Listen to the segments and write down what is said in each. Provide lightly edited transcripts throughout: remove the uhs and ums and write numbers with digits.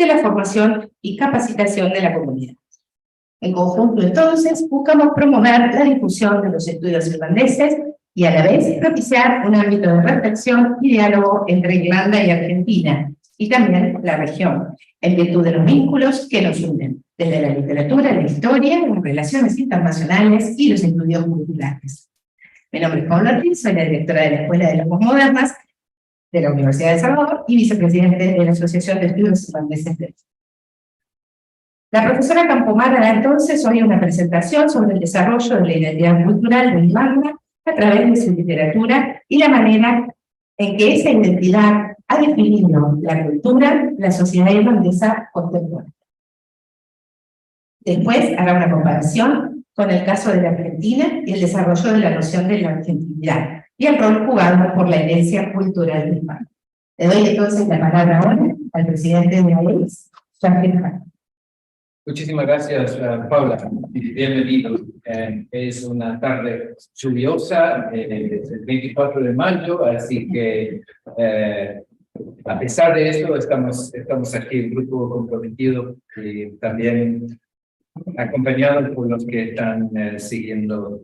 de la formación y capacitación de la comunidad. En conjunto, entonces, buscamos promover la difusión de los estudios irlandeses y a la vez propiciar un ámbito de reflexión y diálogo entre Irlanda y Argentina, y también la región, en virtud de los vínculos que nos unen, desde la literatura, la historia, las relaciones internacionales y los estudios culturales. Mi nombre es Paula Ortiz, soy la directora de la Escuela de Lenguas Modernas de la Universidad de El Salvador y vicepresidente de la Asociación de Estudios Irlandeses de Chile. La profesora Campomar hará entonces hoy una presentación sobre el desarrollo de la identidad cultural de Irlanda a través de su literatura y la manera en que esa identidad ha definido la cultura, la sociedad irlandesa contemporánea. Después hará una comparación con el caso de la Argentina y el desarrollo de la noción de la argentinidad y el rol jugado por la herencia cultural de Irlanda. Le doy entonces la palabra ahora al presidente de AES, Jean-Pierre Farah. Muchísimas gracias, Paula. Bienvenido. Es una tarde lluviosa, es el 24 de mayo, así que a pesar de esto estamos aquí, un grupo comprometido y también acompañado por los que están siguiendo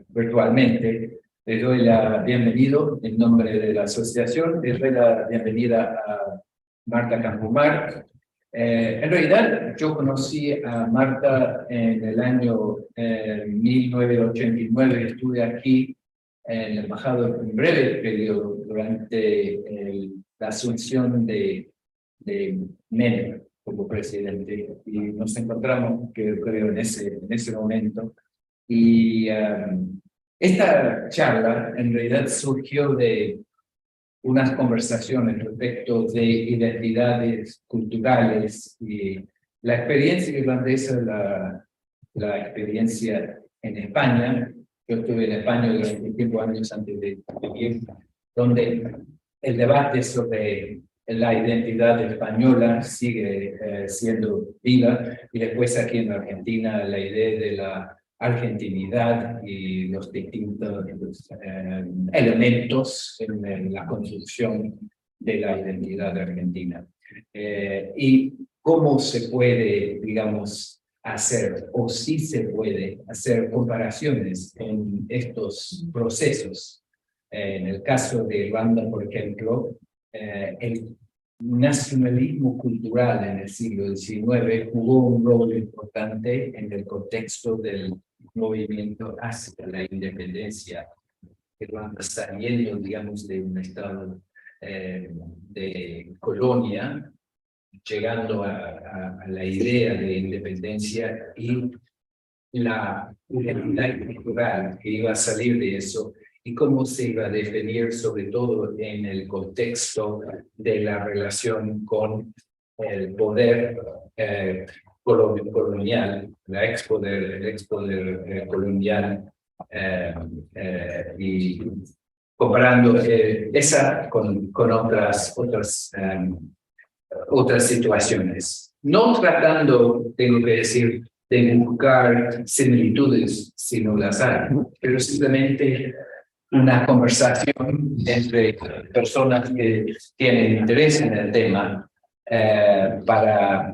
virtualmente. Les doy la bienvenida en nombre de la asociación, les doy la bienvenida a Marta Campomar. En realidad, yo conocí a Marta en el año 1989, estuve aquí en la embajada en un breve periodo durante la asunción de Menem como presidente, y nos encontramos, creo, en ese momento. Y esta charla en realidad surgió de unas conversaciones respecto de identidades culturales y la experiencia irlandesa, la experiencia en España. Yo estuve en España durante 5 años antes de ir, donde el debate sobre la identidad española sigue siendo viva, y después aquí en Argentina la idea de la argentinidad y los distintos elementos en la construcción de la identidad argentina. Y cómo se puede, digamos, hacer, o si se puede hacer comparaciones en estos procesos. En el caso de Irlanda, por ejemplo, el nacionalismo cultural en el siglo XIX jugó un rol importante en el contexto del movimiento hacia la independencia. Irlanda saliendo, digamos, de un estado de colonia, llegando a la idea de independencia, y la identidad cultural que iba a salir de eso y cómo se iba a definir, sobre todo en el contexto de la relación con el poder colonial, el expoder colonial, y comparando esa con otras situaciones. No tratando, tengo que decir, de buscar similitudes, si no las hay, pero simplemente una conversación entre personas que tienen interés en el tema para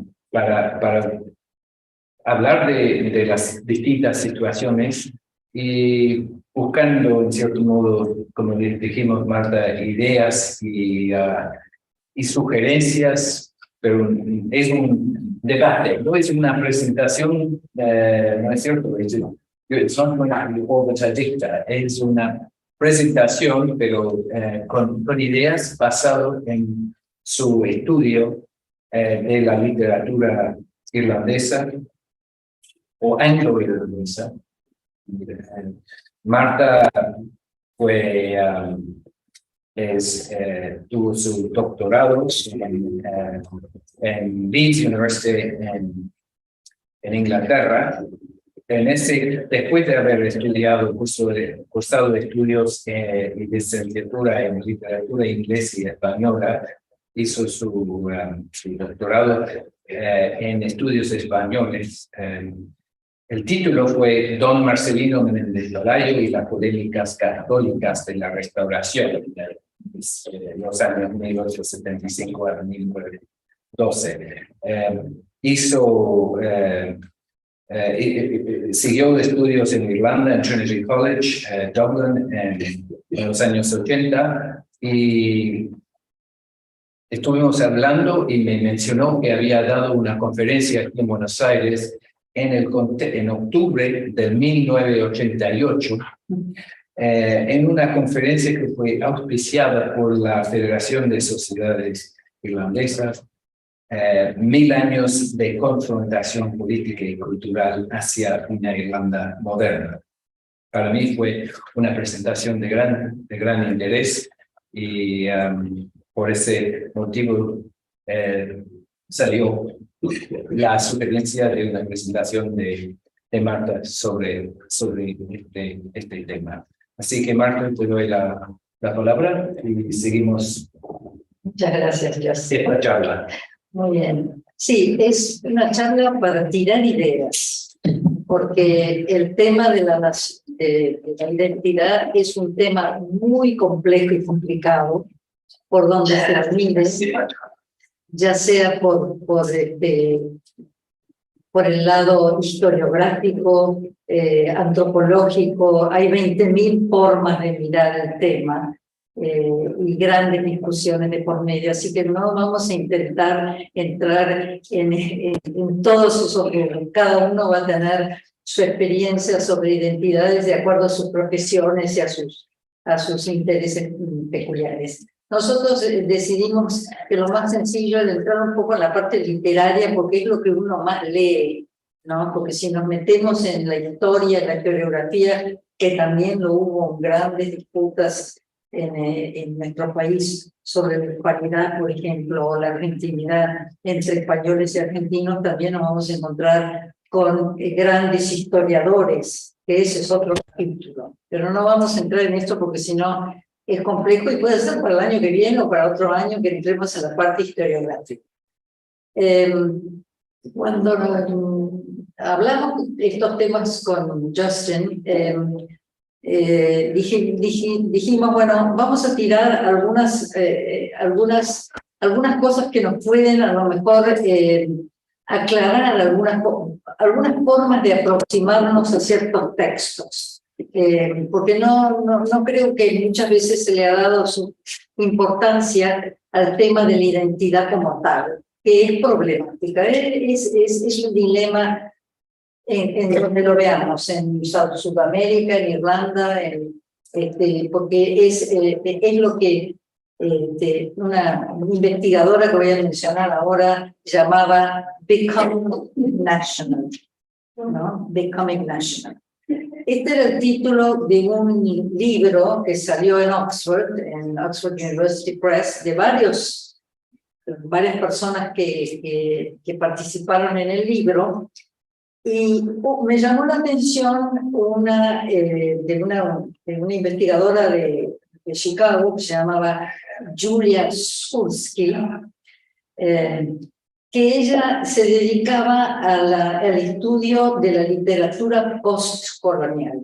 hablar de las distintas situaciones y buscando, en cierto modo, como dijimos, Marta, ideas y sugerencias, pero es un debate, no es una presentación, no es cierto, es una presentación, pero con ideas basadas en su estudio de la literatura irlandesa o anglo-irlandesa. Marta tuvo su doctorado en Leeds University en Inglaterra. Después de haber cursado estudios y licenciatura en literatura inglesa y española, hizo su doctorado en estudios españoles. El título fue Don Marcelino Menéndez Pelayo y las polémicas católicas de la Restauración, los años 1875 a 1900. 12. Siguió estudios en Irlanda, en Trinity College, Dublin, en los años 80, y estuvimos hablando y me mencionó que había dado una conferencia aquí en Buenos Aires en octubre de 1988, en una conferencia que fue auspiciada por la Federación de Sociedades Irlandesas, 1000 años de confrontación política y cultural hacia una Irlanda moderna. Para mí fue una presentación de gran interés y por ese motivo salió la sugerencia de una presentación de Marta sobre este tema. Así que Marta, te doy la palabra y seguimos. Muchas gracias, José. Esta charla. Muy bien. Sí, es una charla para tirar ideas, porque el tema de la identidad es un tema muy complejo y complicado, por donde se las mires, ya sea por el lado historiográfico, antropológico. Hay 20.000 formas de mirar el tema. Y grandes discusiones de por medio, así que no vamos a intentar entrar en todos esos rubros. Cada uno va a tener su experiencia sobre identidades de acuerdo a sus profesiones y a sus intereses peculiares. Nosotros decidimos que lo más sencillo es entrar un poco en la parte literaria, porque es lo que uno más lee, ¿no? Porque si nos metemos en la historia, en la historiografía, que también lo hubo grandes disputas en nuestro país sobre la hispanidad, por ejemplo, o la argentinidad entre españoles y argentinos, también nos vamos a encontrar con grandes historiadores, que ese es otro capítulo. Pero no vamos a entrar en esto porque si no es complejo y puede ser para el año que viene o para otro año que entremos en la parte historiográfica. Cuando hablamos de estos temas con Justin, dijimos, bueno, vamos a tirar algunas cosas que nos pueden a lo mejor aclarar algunas formas de aproximarnos a ciertos textos, porque no creo que muchas veces se le ha dado su importancia al tema de la identidad como tal, que es problemática, es un dilema en donde lo veamos, en Sudamérica, en Irlanda, porque es lo que una investigadora que voy a mencionar ahora llamaba Becoming National, ¿no? Becoming National. Este era el título de un libro que salió en Oxford University Press, de varias personas que participaron en el libro. Y me llamó la atención de una investigadora de Chicago que se llamaba Julia Skulski, que ella se dedicaba al estudio de la literatura postcolonial.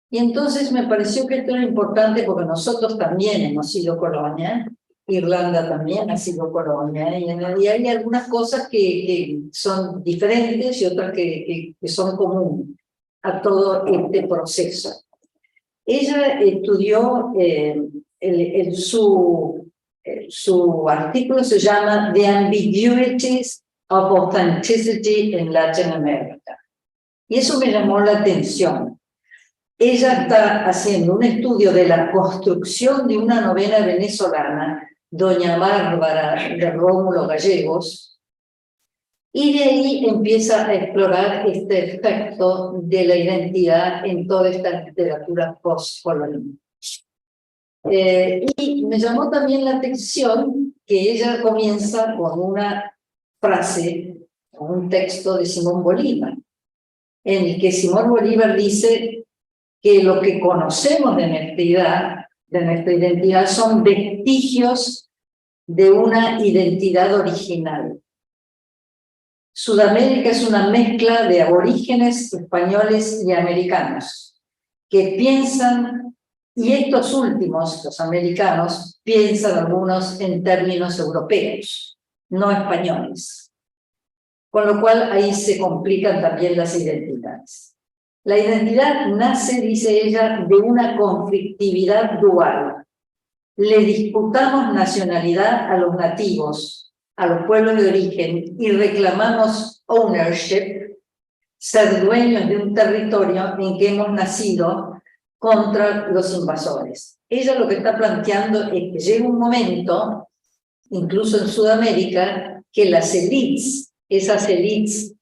Y entonces me pareció que esto era importante porque nosotros también hemos sido colonia, Irlanda también ha sido colonia, y hay algunas cosas que son diferentes y otras que son comunes a todo este proceso. Ella estudió, su artículo se llama The Ambiguities of Authenticity in Latin America. Y eso me llamó la atención. Ella está haciendo un estudio de la construcción de una novela venezolana, Doña Bárbara de Rómulo Gallegos, y de ahí empieza a explorar este efecto de la identidad en toda esta literatura postcolonial. Y me llamó también la atención que ella comienza con una frase, con un texto de Simón Bolívar, en el que Simón Bolívar dice que lo que conocemos de nuestra identidad son vestigios de una identidad original. Sudamérica es una mezcla de aborígenes, españoles y americanos, que piensan, y estos últimos, los americanos, piensan algunos en términos europeos. no españoles. Con lo cual ahí se complican también las identidades. La identidad nace, dice ella, de una conflictividad dual. Le disputamos nacionalidad a los nativos, a los pueblos de origen, y reclamamos ownership, ser dueños de un territorio en que hemos nacido, contra los invasores. Ella lo que está planteando es que llega un momento, incluso en Sudamérica, que las élites, esas élites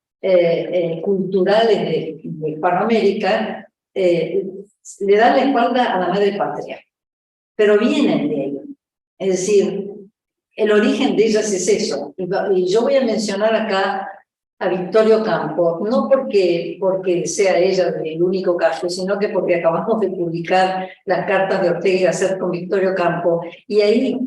culturales de Hispanoamérica, le dan la espalda a la madre patria, pero vienen de ella. Es decir, el origen de ellas es eso. Y yo voy a mencionar acá a Victorio Campo, no porque sea ella el único caso, sino que porque acabamos de publicar las cartas de Ortega y Gasset con Victorio Campo, y ahí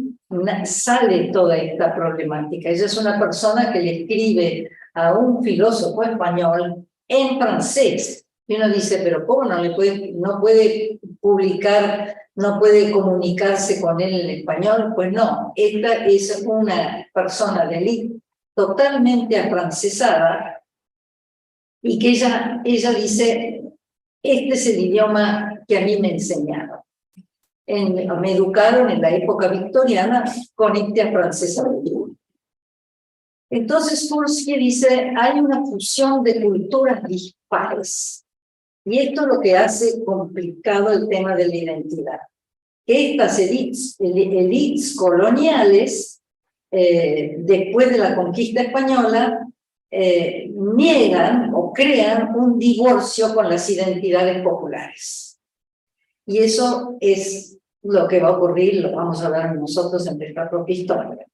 sale toda esta problemática. Ella es una persona que le escribe a un filósofo español en francés, y uno dice, pero ¿cómo no puede publicar, no puede comunicarse con él en español? Pues no, esta es una persona de élite totalmente afrancesada, y que ella dice, este es el idioma que a mí me enseñaron. Me educaron en la época victoriana con este afrancesamiento. Entonces Tursky dice, hay una fusión de culturas dispares, y esto es lo que hace complicado el tema de la identidad. Estas élites coloniales, después de la conquista española, niegan o crean un divorcio con las identidades populares. Y eso es lo que va a ocurrir, lo vamos a hablar nosotros en nuestra propia historia.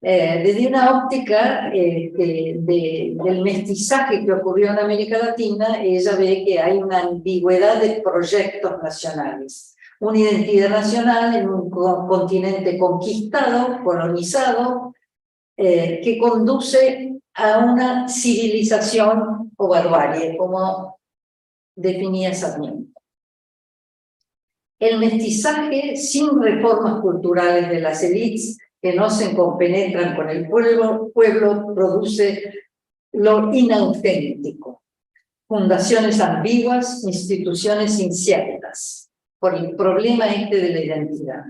Desde una óptica del mestizaje que ocurrió en América Latina, ella ve que hay una ambigüedad de proyectos nacionales. Una identidad nacional en un continente conquistado, colonizado, que conduce a una civilización o barbarie, como definía Sarmiento. El mestizaje sin reformas culturales de las élites que no se compenetran con el pueblo produce lo inauténtico. Fundaciones ambiguas, instituciones inciertas, por el problema de la identidad.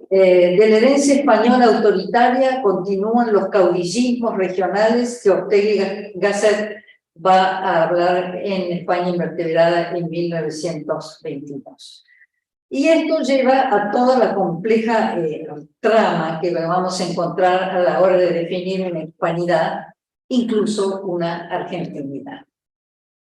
De la herencia española autoritaria continúan los caudillismos regionales que Ortega y Gasset va a hablar en España invertebrada en 1922. Y esto lleva a toda la compleja trama que vamos a encontrar a la hora de definir una hispanidad, incluso una argentinidad.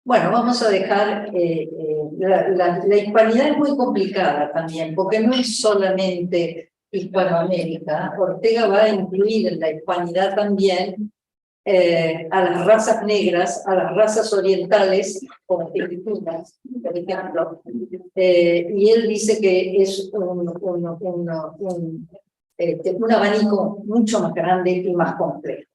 Bueno, vamos a dejar, la hispanidad es muy complicada también, porque no es solamente Hispanoamérica. Ortega va a incluir en la hispanidad también a las razas negras, a las razas orientales, como Filipinas, por ejemplo, y él dice que es un abanico mucho más grande y más complejo.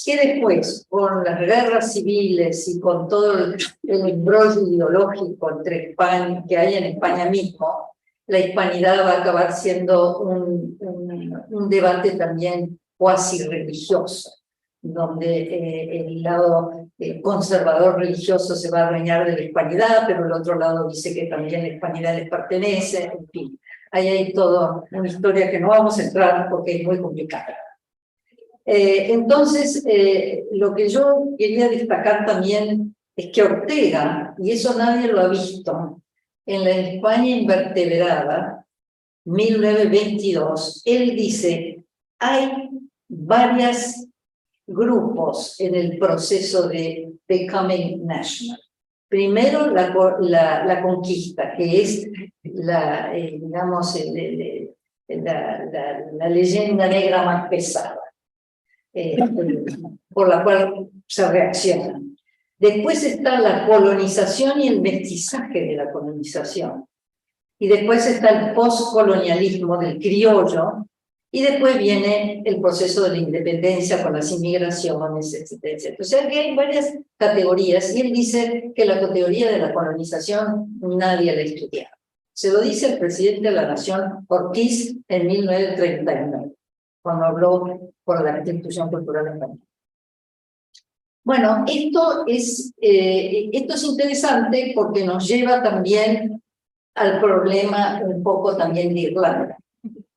Que después, con las guerras civiles y con todo el embrollo ideológico entre España, que hay en España mismo, la hispanidad va a acabar siendo un debate también cuasi religioso, donde el lado conservador religioso se va a adueñar de la hispanidad, pero el otro lado dice que también la hispanidad les pertenece, en fin. Ahí hay toda una historia que no vamos a entrar porque es muy complicada. Entonces, lo que yo quería destacar también es que Ortega, y eso nadie lo ha visto, en la España invertebrada, 1922, él dice, hay varios grupos en el proceso de becoming national. Primero, la conquista, que es digamos, la leyenda negra más pesada. Por la cual se reacciona. Después está la colonización y el mestizaje de la colonización. Y después está el postcolonialismo del criollo. Y después viene el proceso de la independencia con las inmigraciones, etcétera, etcétera. O sea que hay varias categorías. Y él dice que la categoría de la colonización nadie la ha estudiado. Se lo dice el presidente de la Nación, Ortiz, en 1939. Cuando habló por la institución cultural española. Bueno, esto es interesante porque nos lleva también al problema un poco también de Irlanda.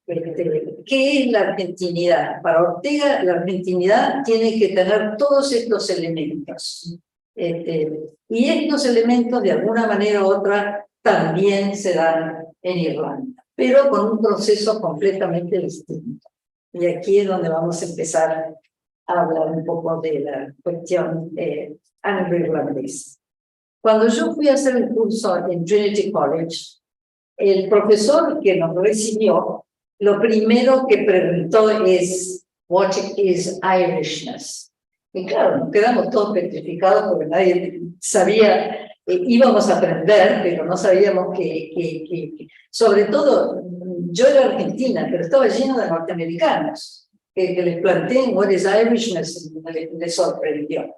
¿Qué es la argentinidad? Para Ortega, la argentinidad tiene que tener todos estos elementos. Y estos elementos, de alguna manera u otra, también se dan en Irlanda, pero con un proceso completamente distinto. Y aquí es donde vamos a empezar a hablar un poco de la cuestión anglo-irlandesa. Cuando yo fui a hacer el curso en Trinity College, el profesor que nos recibió, lo primero que preguntó es, "What is Irishness?" Y claro, nos quedamos todos petrificados porque nadie sabía, íbamos a aprender, pero no sabíamos que sobre todo, yo era argentina, pero estaba lleno de norteamericanos, que les planteé "What is Irishness?" les sorprendió.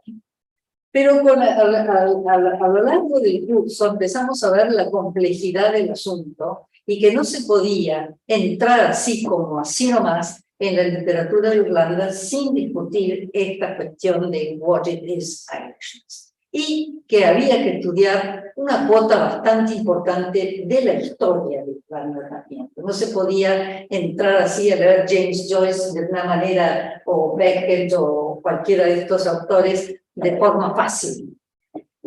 Pero a lo largo del curso empezamos a ver la complejidad del asunto y que no se podía entrar así como así nomás en la literatura de Irlanda sin discutir esta cuestión de what it is Irishness. Y que había que estudiar una cuota bastante importante de la historia de Irlanda también. No se podía entrar así a leer James Joyce de una manera, o Beckett o cualquiera de estos autores, de forma fácil.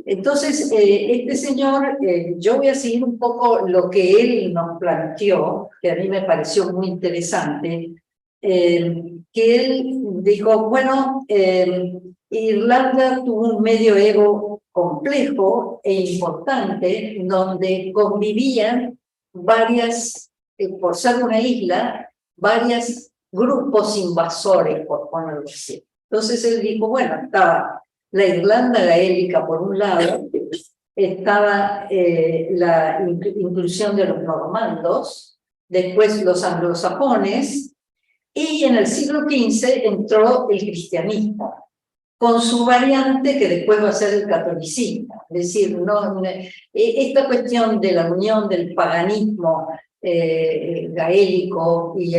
Entonces, este señor, yo voy a seguir un poco lo que él nos planteó, que a mí me pareció muy interesante, que él dijo, bueno, Irlanda tuvo un medioevo complejo e importante, donde convivían varias, por ser una isla, varios grupos invasores, por ponerlo así. Entonces él dijo, bueno, estaba la Irlanda gaélica por un lado, estaba la inclusión de los normandos, después los anglosajones, y en el siglo XV entró el cristianismo, con su variante que después va a ser el catolicismo. Es decir, esta cuestión de la unión del paganismo gaélico y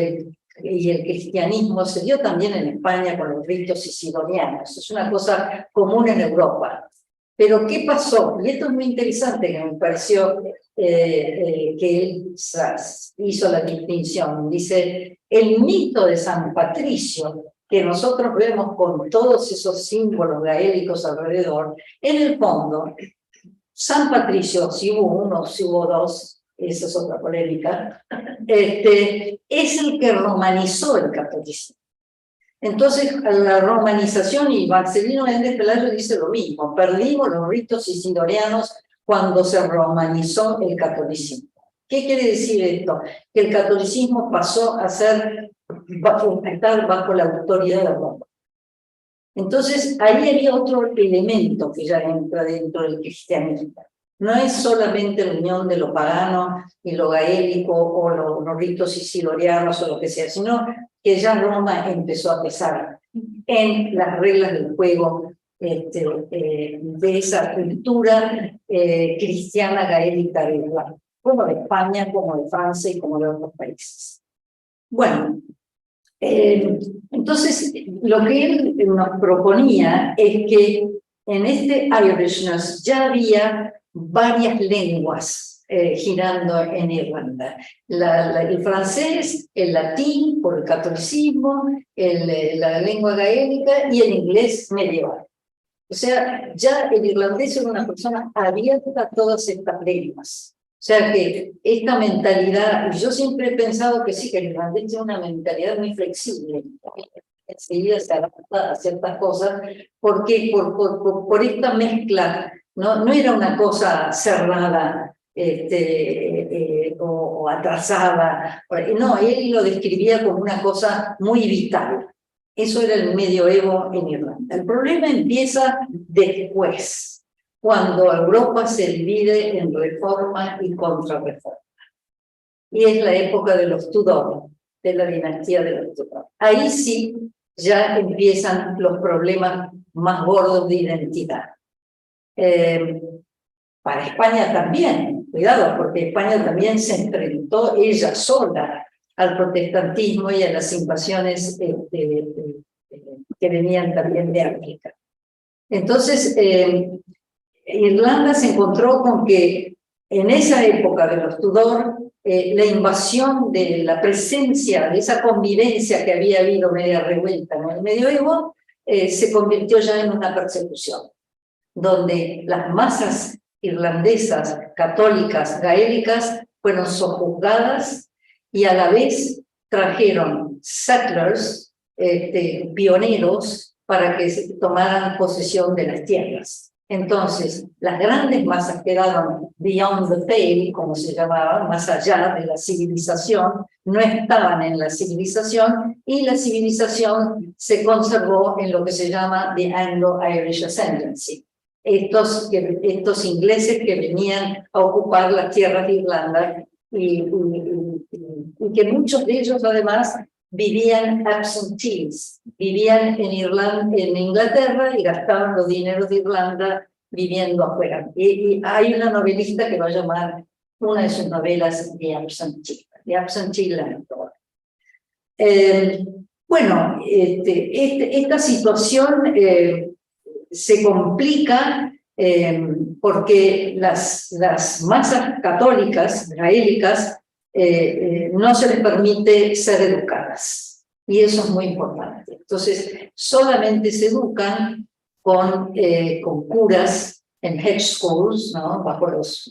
el cristianismo se dio también en España con los ritos isidorianos. Es una cosa común en Europa. Pero ¿qué pasó? Y esto es muy interesante, que me pareció que él hizo la distinción. Dice, el mito de San Patricio, que nosotros vemos con todos esos símbolos gaélicos alrededor, en el fondo, San Patricio, si hubo uno, si hubo dos, esa es otra polémica, es el que romanizó el catolicismo. Entonces, la romanización, y Marcelino Méndez Pelayo dice lo mismo, perdimos los ritos isidorianos cuando se romanizó el catolicismo. ¿Qué quiere decir esto? Que el catolicismo pasó a estar bajo la autoridad de Roma. Entonces, ahí había otro elemento que ya entra dentro del cristianismo. No es solamente la unión de lo pagano y lo gaélico o los ritos isidorianos o lo que sea, sino que ya Roma empezó a pesar en las reglas del juego de esa cultura cristiana gaélica de Irlanda, como de España, como de Francia y como de otros países. Bueno, entonces lo que él nos proponía es que en este Irishness ya había varias lenguas girando en Irlanda. El francés, el latín por el catolicismo, la lengua gaélica y el inglés medieval. O sea, ya el irlandés era una persona abierta a todas estas lenguas. O sea que esta mentalidad, y yo siempre he pensado que sí, que el irlandés tiene una mentalidad muy flexible, enseguida se adapta a ciertas cosas, porque por esta mezcla, no era una cosa cerrada o atrasada, no, él lo describía como una cosa muy vital. Eso era el medioevo en Irlanda. El problema empieza después, cuando Europa se divide en reforma y contrarreforma. Y es la época de los Tudor, de la dinastía de los Tudor. Ahí sí ya empiezan los problemas más gordos de identidad. Para España también, cuidado, porque España también se enfrentó ella sola al protestantismo y a las invasiones que venían también de África. Entonces, Irlanda se encontró con que en esa época de los Tudor, la invasión de la presencia, de esa convivencia que había habido media revuelta en el medioevo, se convirtió ya en una persecución, donde las masas irlandesas, católicas, gaélicas, fueron sojuzgadas y a la vez trajeron settlers, pioneros, para que se tomaran posesión de las tierras. Entonces, las grandes masas quedaron beyond the pale, como se llamaba, más allá de la civilización, no estaban en la civilización, y la civilización se conservó en lo que se llama the Anglo-Irish Ascendancy. Estos ingleses que venían a ocupar las tierras de Irlanda y que muchos de ellos además vivían absentees, vivían en Inglaterra y gastaban los dineros de Irlanda viviendo afuera. Y hay una novelista que va a llamar una de sus novelas The Absentee Landlord. Bueno, esta situación se complica porque las masas católicas, gaélicas, no se les permite ser educadas. Y eso es muy importante. Entonces, solamente se educan con curas en hedge schools, ¿no? bajo los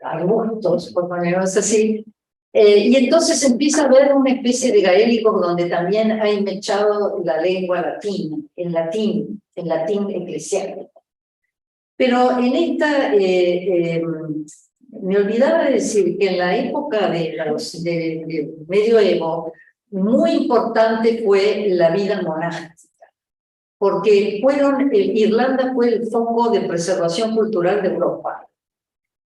arbustos, por ponerlos así. Y entonces empieza a haber una especie de gaélico donde también hay mechado la lengua latina, el latín eclesiástico. Pero en esta, me olvidaba de decir que en la época de medioevo, muy importante fue la vida monástica, porque Irlanda fue el foco de preservación cultural de Europa.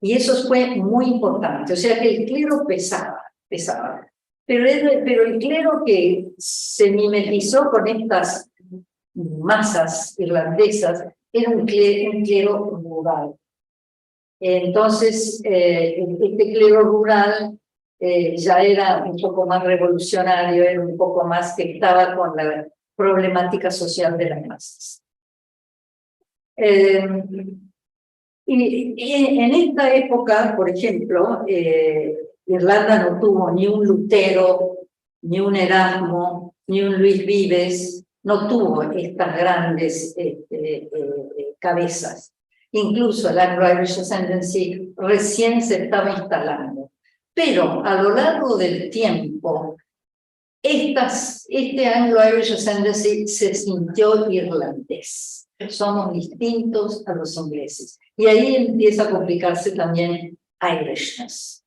Y eso fue muy importante, o sea que el clero pesaba. Pero el clero que se mimetizó con estas masas irlandesas era un clero rural. Entonces, este clero rural ya era un poco más revolucionario, era un poco más que estaba con la problemática social de las masas. Y en esta época, por ejemplo, Irlanda no tuvo ni un Lutero, ni un Erasmo, ni un Luis Vives, no tuvo estas grandes cabezas. Incluso el Anglo-Irish Ascendancy recién se estaba instalando. Pero a lo largo del tiempo, este Anglo-Irish Ascendancy se sintió irlandés. Somos distintos a los ingleses. Y ahí empieza a complicarse también Irishness.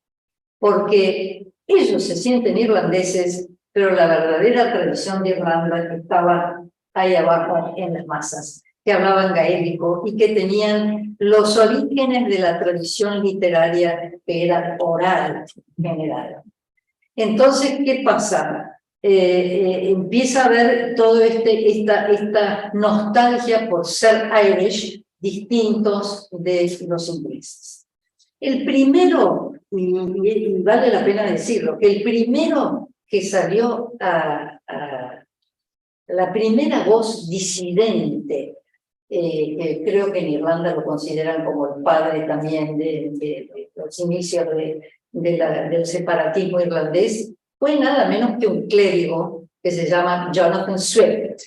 Porque ellos se sienten irlandeses, pero la verdadera tradición de Irlanda estaba ahí abajo en las masas, que hablaban gaélico y que tenían los orígenes de la tradición literaria que era oral en general. Entonces, ¿qué pasa? Empieza a haber toda esta nostalgia por ser Irish, distintos de los ingleses. El primero, y vale la pena decirlo, que el primero que salió la primera voz disidente, que creo que en Irlanda lo consideran como el padre también de los inicios del separatismo irlandés, fue nada menos que un clérigo que se llama Jonathan Swift,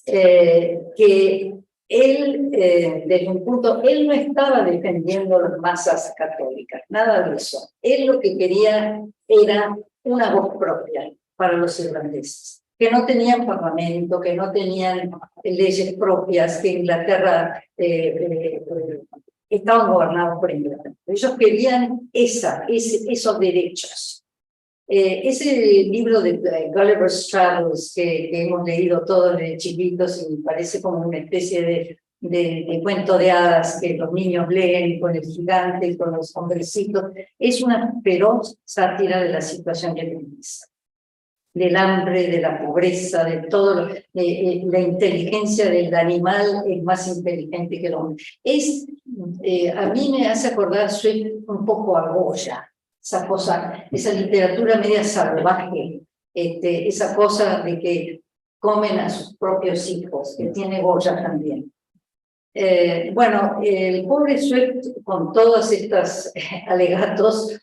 que él, desde un punto, él no estaba defendiendo las masas católicas, nada de eso. Él lo que quería era una voz propia para los irlandeses, que no tenían parlamento, que no tenían leyes propias, que Inglaterra estaban gobernados por Inglaterra. Ellos querían esos derechos. Ese libro de Gulliver's Travels que hemos leído todos de chiquitos y parece como una especie de cuento de hadas que los niños leen con el gigante, con los hombrecitos, es una feroz sátira de la situación irlandesa, del hambre, de la pobreza, de todo la inteligencia del animal es más inteligente que el hombre. A mí me hace acordar un poco a Goya, esa literatura media salvaje, esa cosa de que comen a sus propios hijos, que tiene Goya también. Bueno, el pobre Swift, con todos estos alegatos,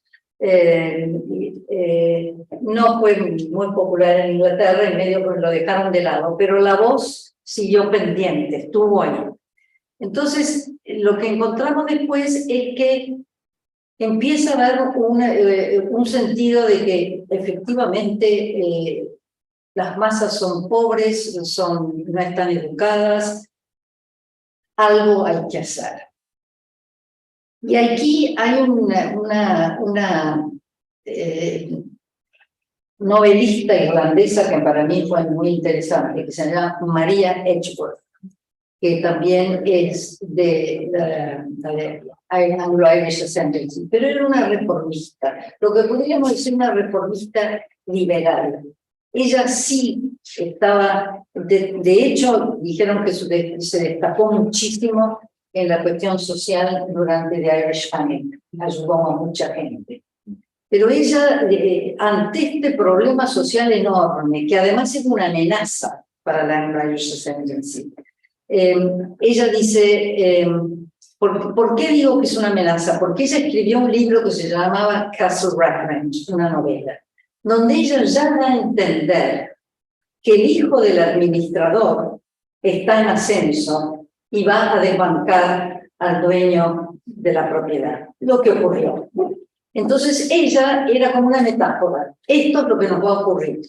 no fue muy popular en Inglaterra, y medio pues lo dejaron de lado, pero la voz siguió pendiente, estuvo ahí. Entonces, lo que encontramos después es que empieza a dar un sentido de que efectivamente las masas son pobres, no están educadas, algo hay que hacer. Y aquí hay una novelista irlandesa que para mí fue muy interesante, que se llama Maria Edgeworth, que también es de Anglo-Irish Ascendancy, pero era una reformista, lo que podríamos decir una reformista liberal. Ella sí estaba, de hecho, dijeron que se destacó muchísimo en la cuestión social durante The Irish Panic, ayudó a mucha gente. Pero ella, ante este problema social enorme, que además es una amenaza para la Anglo-Irish Ascendancy, ella dice, ¿por qué digo que es una amenaza? Porque ella escribió un libro que se llamaba Castle Rackrent, una novela, donde ella ya da a entender que el hijo del administrador está en ascenso y va a desbancar al dueño de la propiedad, lo que ocurrió. Entonces ella era como una metáfora. Esto es lo que nos va a ocurrir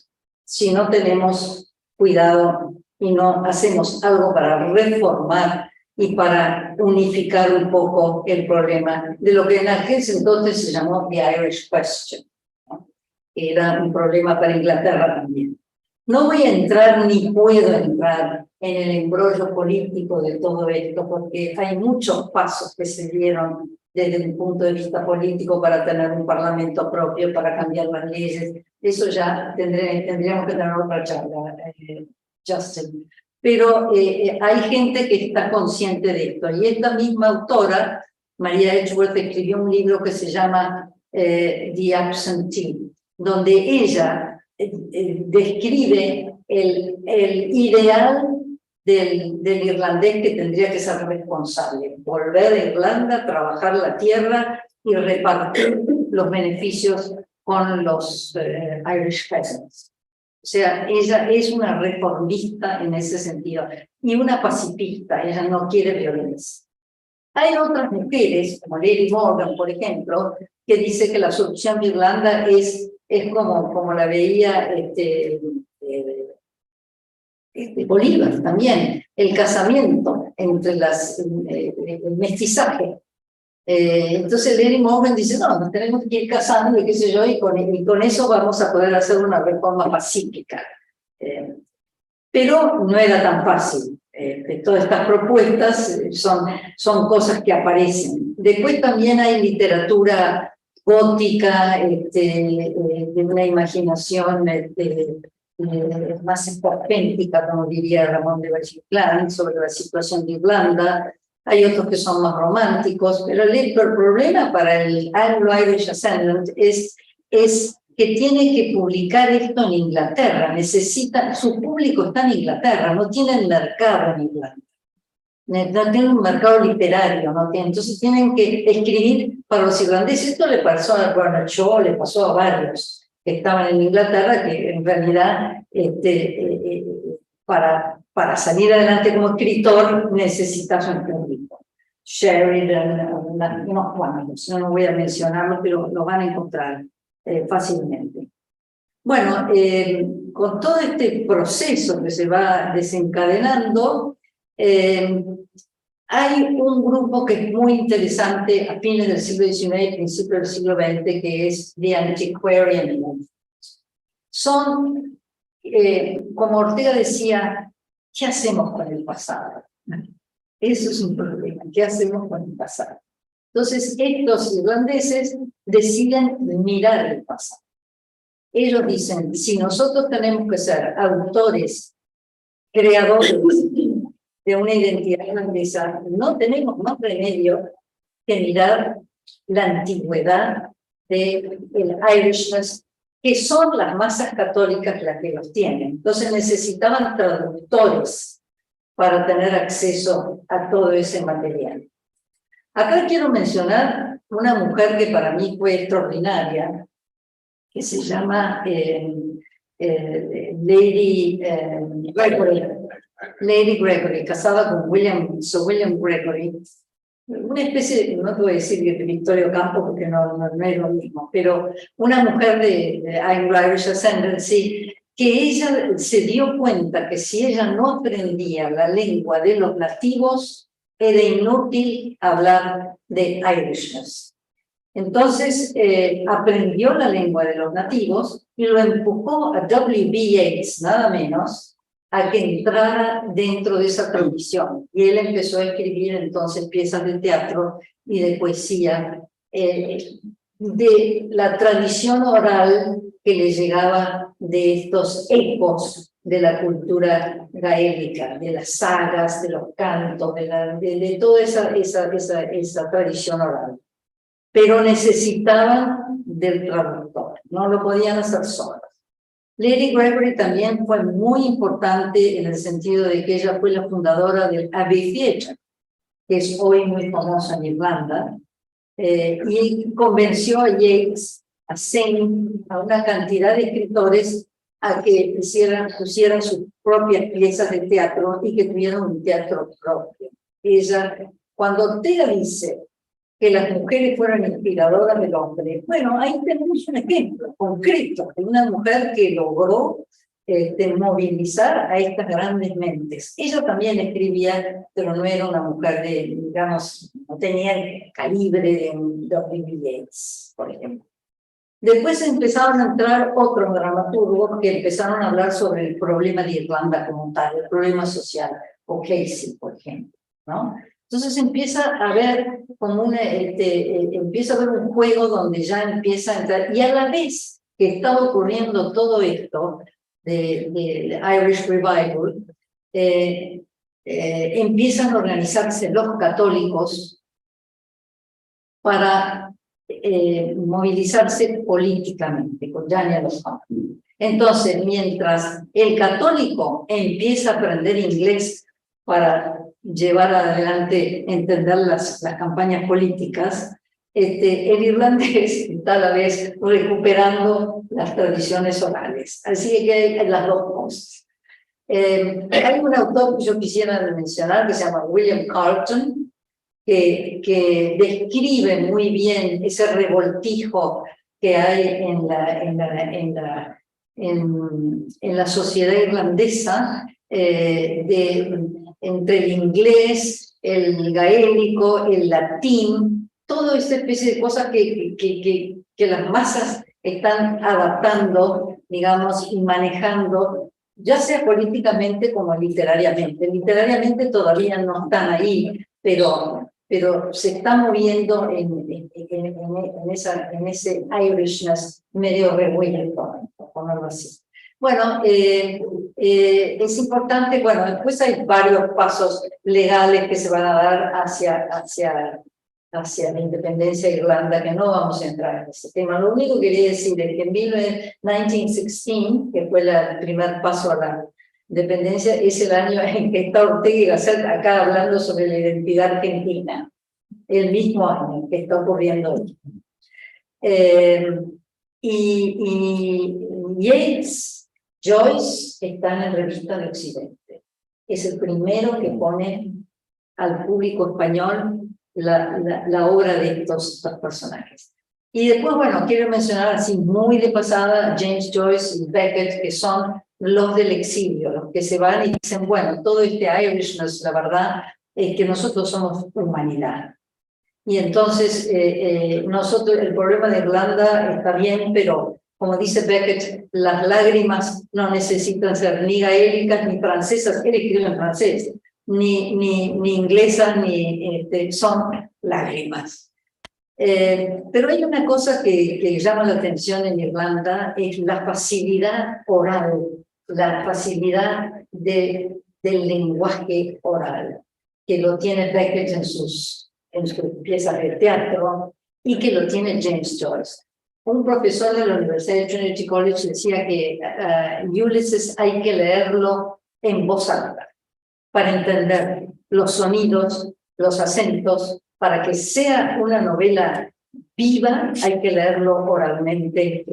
si no tenemos cuidado y no hacemos algo para reformar y para unificar un poco el problema de lo que en aquel entonces se llamó The Irish Question, ¿no? Era un problema para Inglaterra también. No voy a entrar ni puedo entrar en el embrollo político de todo esto, porque hay muchos pasos que se dieron desde un punto de vista político para tener un parlamento propio, para cambiar las leyes. Eso ya tendríamos que tener otra charla, Justin. Pero hay gente que está consciente de esto. Y esta misma autora, Maria Edgeworth, escribió un libro que se llama The Absentee, donde ella describe el ideal del irlandés que tendría que ser responsable, volver a Irlanda, trabajar la tierra y repartir los beneficios con los Irish peasants. O sea, ella es una reformista en ese sentido y una pacifista, ella no quiere violencia. Hay otras mujeres, como Lady Morgan, por ejemplo, que dice que la solución de Irlanda es como la veía Bolívar también, el casamiento entre el mestizaje. Entonces Lady Morgan dice, no, nos tenemos que ir casando y qué sé yo, y con eso vamos a poder hacer una reforma pacífica. Pero no era tan fácil. Todas estas propuestas son cosas que aparecen. Después también hay literatura gótica, de una imaginación más auténtica, como diría Ramón de Valle-Inclán, sobre la situación de Irlanda. Hay otros que son más románticos, pero el problema para el Anglo-Irish Ascendant es que tiene que publicar esto en Inglaterra. Su público está en Inglaterra, no tienen mercado en Irlanda. No tienen un mercado literario, entonces tienen que escribir para los irlandeses. Esto le pasó a Bernard Shaw, le pasó a varios que estaban en Inglaterra, que en realidad para salir adelante como escritor necesitas un público. Sheridan, no voy a mencionarlo, pero lo van a encontrar fácilmente. Bueno, con todo este proceso que se va desencadenando, hay un grupo que es muy interesante a fines del siglo XIX y principios del siglo XX, que es The Antiquarian Movement. Son, como Ortega decía, ¿qué hacemos con el pasado? Eso es un problema, ¿qué hacemos con el pasado? Entonces, estos irlandeses deciden mirar el pasado. Ellos dicen, si nosotros tenemos que ser autores, creadores de una identidad irlandesa, no tenemos más remedio que mirar la antigüedad del Irishness que son las masas católicas las que los tienen. Entonces necesitaban traductores para tener acceso a todo ese material. Acá quiero mencionar una mujer que para mí fue extraordinaria, que se llama Lady Gregory, casada con Sir William Gregory, una especie de, no te voy a decir de Victoria Ocampo porque no es lo mismo, pero una mujer de Irish Ascendancy, que ella se dio cuenta que si ella no aprendía la lengua de los nativos, era inútil hablar de Irishness. Entonces aprendió la lengua de los nativos y lo empujó a W.B. Yeats, nada menos, a que entrara dentro de esa tradición. Y él empezó a escribir entonces piezas de teatro y de poesía de la tradición oral que le llegaba de estos ecos de la cultura gaélica, de las sagas, de los cantos, de toda esa tradición oral. Pero necesitaban del traductor, no lo podían hacer solos. Lady Gregory también fue muy importante en el sentido de que ella fue la fundadora del Abbey Theatre, que es hoy muy famoso en Irlanda, y convenció a Yeats, a Synge, a una cantidad de escritores a que pusieran sus propias piezas de teatro y que tuvieran un teatro propio. Ella, cuando Ortega dice que las mujeres fueron inspiradoras del hombre, bueno, ahí tenemos un ejemplo concreto de una mujer que logró movilizar a estas grandes mentes. Ella también escribía, pero no era una mujer de, digamos, no tenía el calibre de W.B. Yeats, por ejemplo. Después empezaron a entrar otros dramaturgos que empezaron a hablar sobre el problema de Irlanda como tal, el problema social, o Casey, por ejemplo, ¿no? Entonces empieza a haber como empieza a haber un juego donde ya empieza a entrar, y a la vez que está ocurriendo todo esto de Irish Revival, empiezan a organizarse los católicos para movilizarse políticamente, con Jania Lozano. Entonces, mientras el católico empieza a aprender inglés para llevar adelante, entender las campañas políticas, el irlandés está a la vez recuperando las tradiciones orales. Así que hay las dos cosas. Hay un autor que yo quisiera mencionar que se llama William Carleton, que describe muy bien ese revoltijo que hay en la sociedad irlandesa entre el inglés, el gaélico, el latín, toda esta especie de cosas que las masas están adaptando, digamos, y manejando, ya sea políticamente como literariamente. Literariamente todavía no están ahí, pero se está moviendo en ese Irishness medio revuelto, por ponerlo así. Bueno, es importante, bueno, después hay varios pasos legales que se van a dar hacia la independencia de Irlanda, que no vamos a entrar en ese tema. Lo único que quería decir es que en 1916, que fue el primer paso a la independencia, es el año en que está Ortega y Gasset acá hablando sobre la identidad argentina, el mismo año que está ocurriendo hoy. Y Yeats, Joyce están en Revista de Occidente. Es el primero que pone al público español la obra de estos personajes. Y después, bueno, quiero mencionar así muy de pasada James Joyce y Beckett, que son los del exilio, los que se van y dicen, bueno, todo este Irishness, la verdad es que nosotros somos humanidad. Y entonces, nosotros, el problema de Irlanda está bien, pero como dice Beckett, las lágrimas no necesitan ser ni gaélicas ni francesas, él escribe en francés, ni inglesas, son lágrimas. Pero hay una cosa que llama la atención en Irlanda, es la facilidad oral, la facilidad del lenguaje oral, que lo tiene Beckett en sus piezas de teatro y que lo tiene James Joyce. un profesor de la Universidad de Trinity College decía que Ulysses hay que leerlo en voz alta para entender los sonidos, los acentos. Para que sea una novela viva, hay que leerlo oralmente.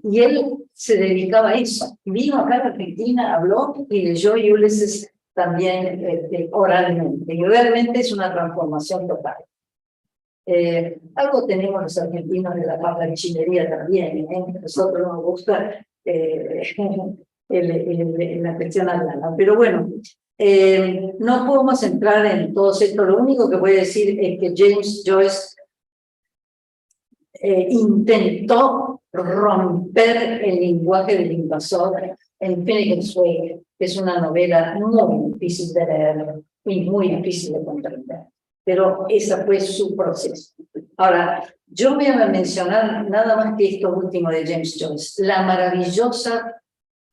Y él se dedicaba a eso. Vino acá a Argentina, habló y leyó Ulysses también oralmente. Y realmente es una transformación total. Algo tenemos los argentinos de la parlanchinería también. Nosotros nos gusta la cuestión hablada. Pero bueno, no podemos entrar en todo esto. Lo único que voy a decir es que James Joyce intentó romper el lenguaje del invasor en Finnegan's Wake, que es una novela muy difícil de leer y muy difícil de comprender. Pero ese fue su proceso. Ahora, yo voy a mencionar nada más que esto último de James Joyce, la maravillosa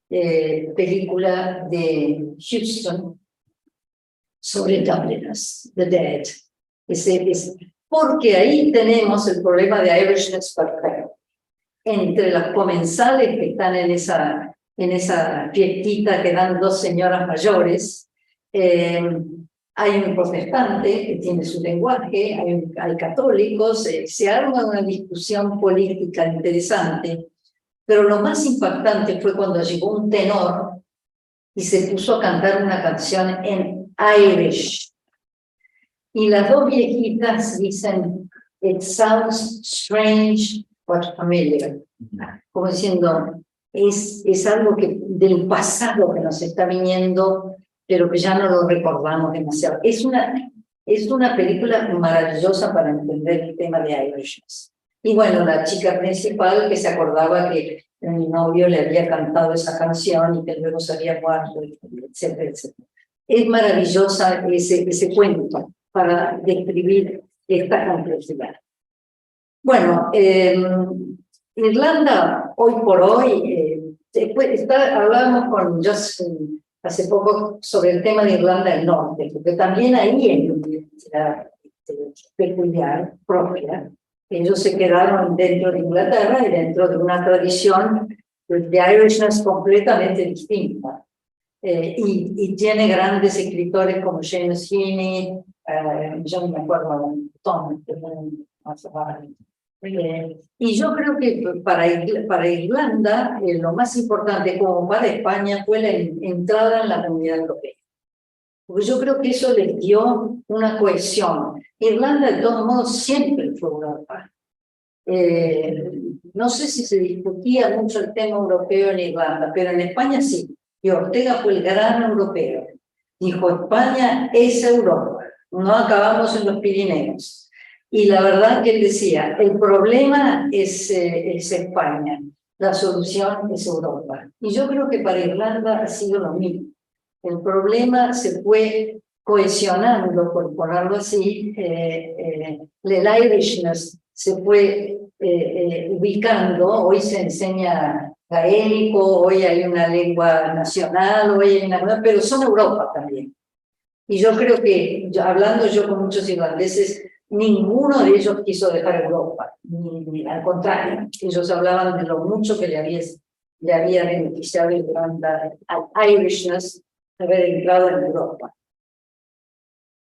película de Huston sobre Dubliners, The Dead. Porque ahí tenemos el problema de Irishness perfecto. Entre las comensales que están en esa fiestita que dan dos señoras mayores, hay un protestante que tiene su lenguaje, hay católicos, se arma una discusión política interesante. Pero lo más impactante fue cuando llegó un tenor y se puso a cantar una canción en Irish. Y las dos viejitas dicen, "It sounds strange but familiar". Como diciendo, es algo del pasado que nos está viniendo, pero que ya no lo recordamos demasiado. Es una película maravillosa para entender el tema de Irishness. Y bueno, la chica principal que se acordaba que mi novio le había cantado esa canción y que luego se había muerto, etcétera, etcétera. Es maravillosa ese cuento para describir esta complejidad. Bueno, Irlanda, hoy por hoy, hablábamos con Justin hace poco sobre el tema de Irlanda del Norte, porque también ahí hay una identidad peculiar, propia. Ellos se quedaron dentro de Inglaterra y dentro de una tradición de Irishness completamente distinta. Y tiene grandes escritores como James Heaney, yo no me acuerdo, Tom, y yo creo que para Irlanda lo más importante, como para España, fue la entrada en la Comunidad Europea. Porque yo creo que eso les dio una cohesión. Irlanda, de todos modos, siempre fue Europa. No sé si se discutía mucho el tema europeo en Irlanda, pero en España sí. Y Ortega fue el gran europeo. Dijo, España es Europa, no acabamos en los Pirineos. Y la verdad que él decía, el problema es España, la solución es Europa. Y yo creo que para Irlanda ha sido lo mismo. El problema se fue cohesionando, por ponerlo así, el Irishness se fue ubicando. Hoy se enseña gaélico, hoy hay una lengua nacional, hoy hay una, pero son Europa también. Y yo creo que, hablando yo con muchos irlandeses, ninguno de ellos quiso dejar Europa, ni al contrario, ellos hablaban de lo mucho que le había beneficiado Irlanda al Irishness haber entrado en Europa.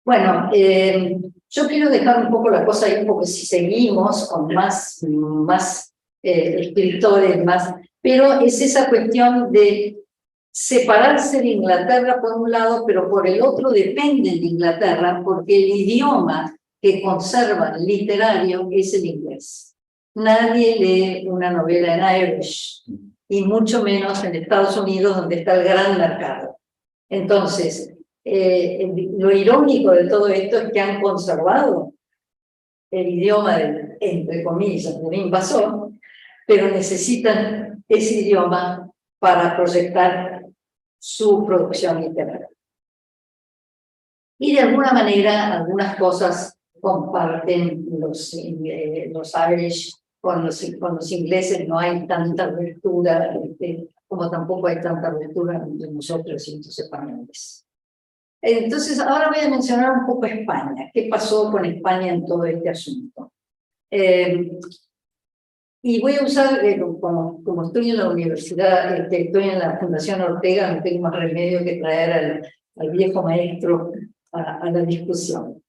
Bueno, yo quiero dejar un poco la cosa ahí, porque si seguimos con más escritores, pero es esa cuestión de separarse de Inglaterra por un lado, pero por el otro dependen de Inglaterra, porque el idioma que conservan literario es el inglés. Nadie lee una novela en Irish, y mucho menos en Estados Unidos, donde está el gran mercado. Entonces, lo irónico de todo esto es que han conservado el idioma del, entre comillas, del invasor, pero necesitan ese idioma para proyectar su producción literaria. Y de alguna manera, algunas cosas comparten los Irish con los ingleses. No hay tanta ruptura, como tampoco hay tanta ruptura entre nosotros y los españoles. Entonces, ahora voy a mencionar un poco España. ¿Qué pasó con España en todo este asunto? Y voy a usar, como estoy en la universidad, estoy en la Fundación Ortega, no tengo más remedio que traer al viejo maestro a la discusión.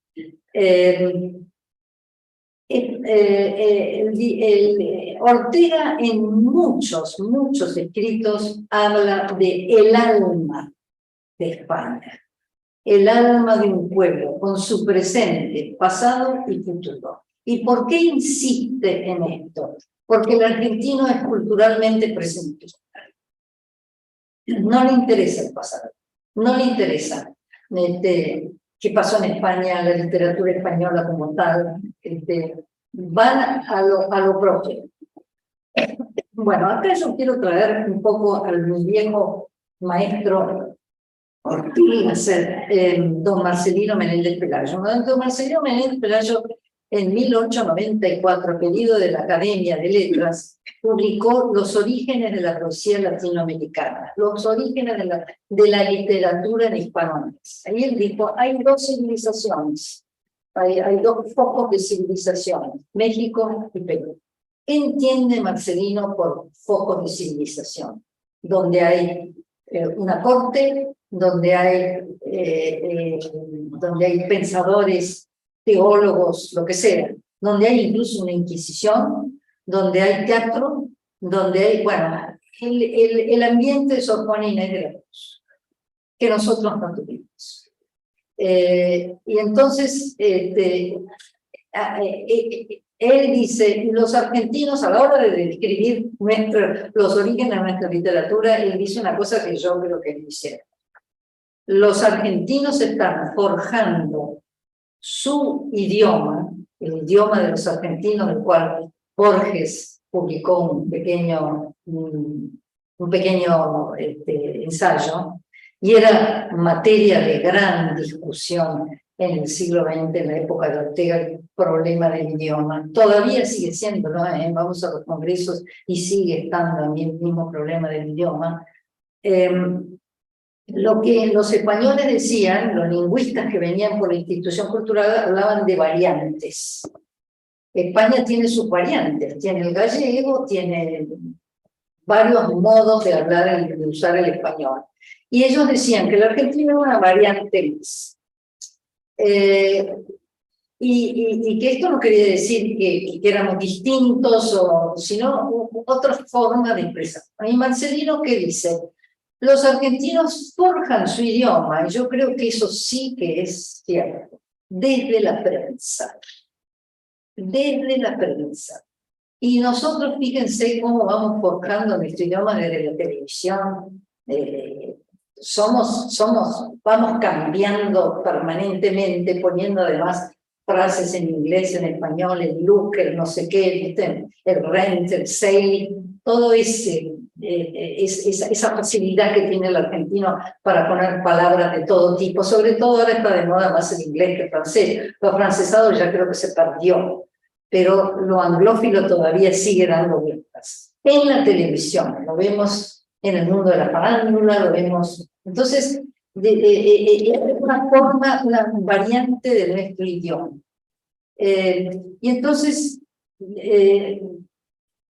Ortega en muchos escritos habla de el alma de España, el alma de un pueblo, con su presente, pasado y futuro. ¿Y por qué insiste en esto? Porque el argentino es culturalmente presente. No le interesa el pasado, no le interesa qué pasó en España, la literatura española como tal, van a lo propio. Bueno, acá yo quiero traer un poco al viejo maestro Ortega, don Marcelino Menéndez Pelayo. Don Marcelino Menéndez Pelayo, en 1894, pedido de la Academia de Letras, publicó Los orígenes de la poesía latinoamericana, los orígenes de la literatura en hispanoamérica. Ahí él dijo, hay dos civilizaciones, hay dos focos de civilización, México y Perú. ¿Qué entiende Marcelino por focos de civilización? Donde hay una corte, donde hay pensadores, teólogos, lo que sea, donde hay incluso una inquisición, donde hay teatro, donde hay, bueno, el ambiente de Sor Juana Inés de la Cruz, que nosotros no tuvimos. Y entonces, él dice, los argentinos, a la hora de describir los orígenes de nuestra literatura, él dice una cosa que yo creo que dice. Los argentinos están forjando su idioma, el idioma de los argentinos, del cual Borges publicó un pequeño ensayo, y era materia de gran discusión en el siglo XX, en la época de Ortega, el problema del idioma. Todavía sigue siendo, ¿no? Vamos a los congresos y sigue estando el mismo problema del idioma. Lo que los españoles decían, los lingüistas que venían por la institución cultural, hablaban de variantes. España tiene sus variantes, tiene el gallego, tiene varios modos de hablar, de usar el español. Y ellos decían que la Argentina era una variante más. Y que esto no quería decir que éramos distintos, sino otra forma de expresar. Y Marcelino, ¿qué dice? Los argentinos forjan su idioma, y yo creo que eso sí que es cierto, desde la prensa. Desde la prensa. Y nosotros, fíjense cómo vamos forjando nuestro idioma desde la televisión. Vamos cambiando permanentemente, poniendo además frases en inglés, en español, el look, el no sé qué, ¿viste? El rent, el sale, todo esa facilidad que tiene el argentino para poner palabras de todo tipo. Sobre todo ahora está de moda más el inglés que el francés. Lo afrancesado ya creo que se perdió, pero lo anglófilo todavía sigue dando vueltas. En la televisión, lo vemos en el mundo de la farándula, lo vemos. Entonces, es una forma, una variante de nuestro idioma. Y entonces,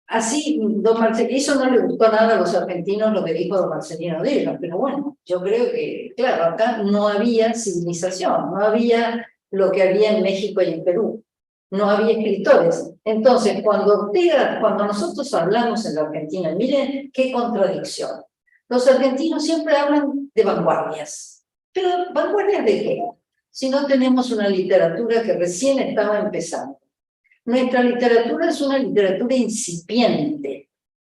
así, don Marcelino, eso no le gustó nada a los argentinos, lo que dijo don Marcelino de ellos, pero bueno, yo creo que, claro, acá no había civilización, no había lo que había en México y en Perú, no había escritores. Entonces, cuando nosotros hablamos en la Argentina, miren qué contradicción. Los argentinos siempre hablan de vanguardias. ¿Pero vanguardias de qué? Si no tenemos una literatura que recién estaba empezando. Nuestra literatura es una literatura incipiente.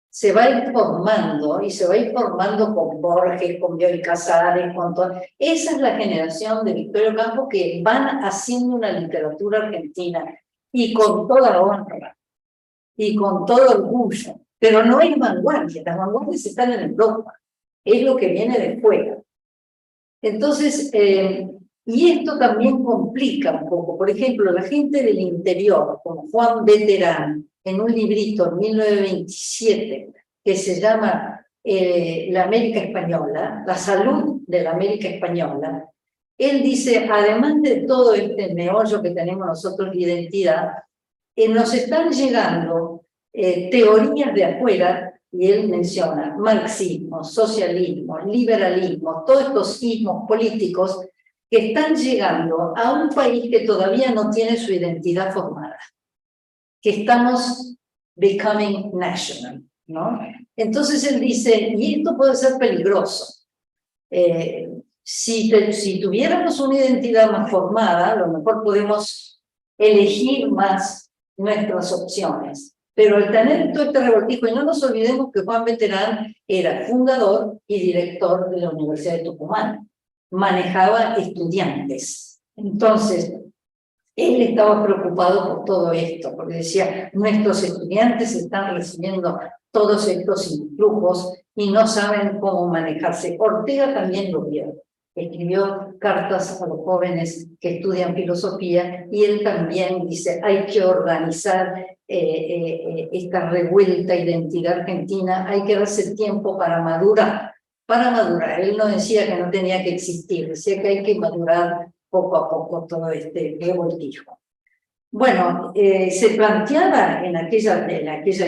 Se va a ir formando, y se va a ir formando con Borges, con Bioy Casares, con todo. Esa es la generación de Victorio Campo que van haciendo una literatura argentina, y con toda honra, y con todo orgullo. Pero no hay vanguardia, las vanguardias están en Europa. Es lo que viene de fuera. Entonces, y esto también complica un poco. Por ejemplo, la gente del interior, como Juan Veterán, en un librito en 1927, que se llama La América Española, la salud de la América Española, él dice, además de todo este meollo que tenemos nosotros de identidad, nos están llegando teorías de afuera, y él menciona marxismo, socialismo, liberalismo, todos estos ismos políticos que están llegando a un país que todavía no tiene su identidad formada, que estamos becoming national, ¿no? Entonces él dice, y esto puede ser peligroso, si tuviéramos una identidad más formada, a lo mejor podemos elegir más nuestras opciones. Pero al tener todo este revoltijo, y no nos olvidemos que Juan Beterán era fundador y director de la Universidad de Tucumán, manejaba estudiantes. Entonces, él estaba preocupado por todo esto, porque decía, nuestros estudiantes están recibiendo todos estos influjos y no saben cómo manejarse. Ortega también lo vio. Escribió cartas a los jóvenes que estudian filosofía y él también dice, hay que organizar esta revuelta identidad argentina, hay que darse tiempo para madurar. Para madurar, él no decía que no tenía que existir, decía que hay que madurar poco a poco todo este revoltijo. Bueno, se planteaba en aquella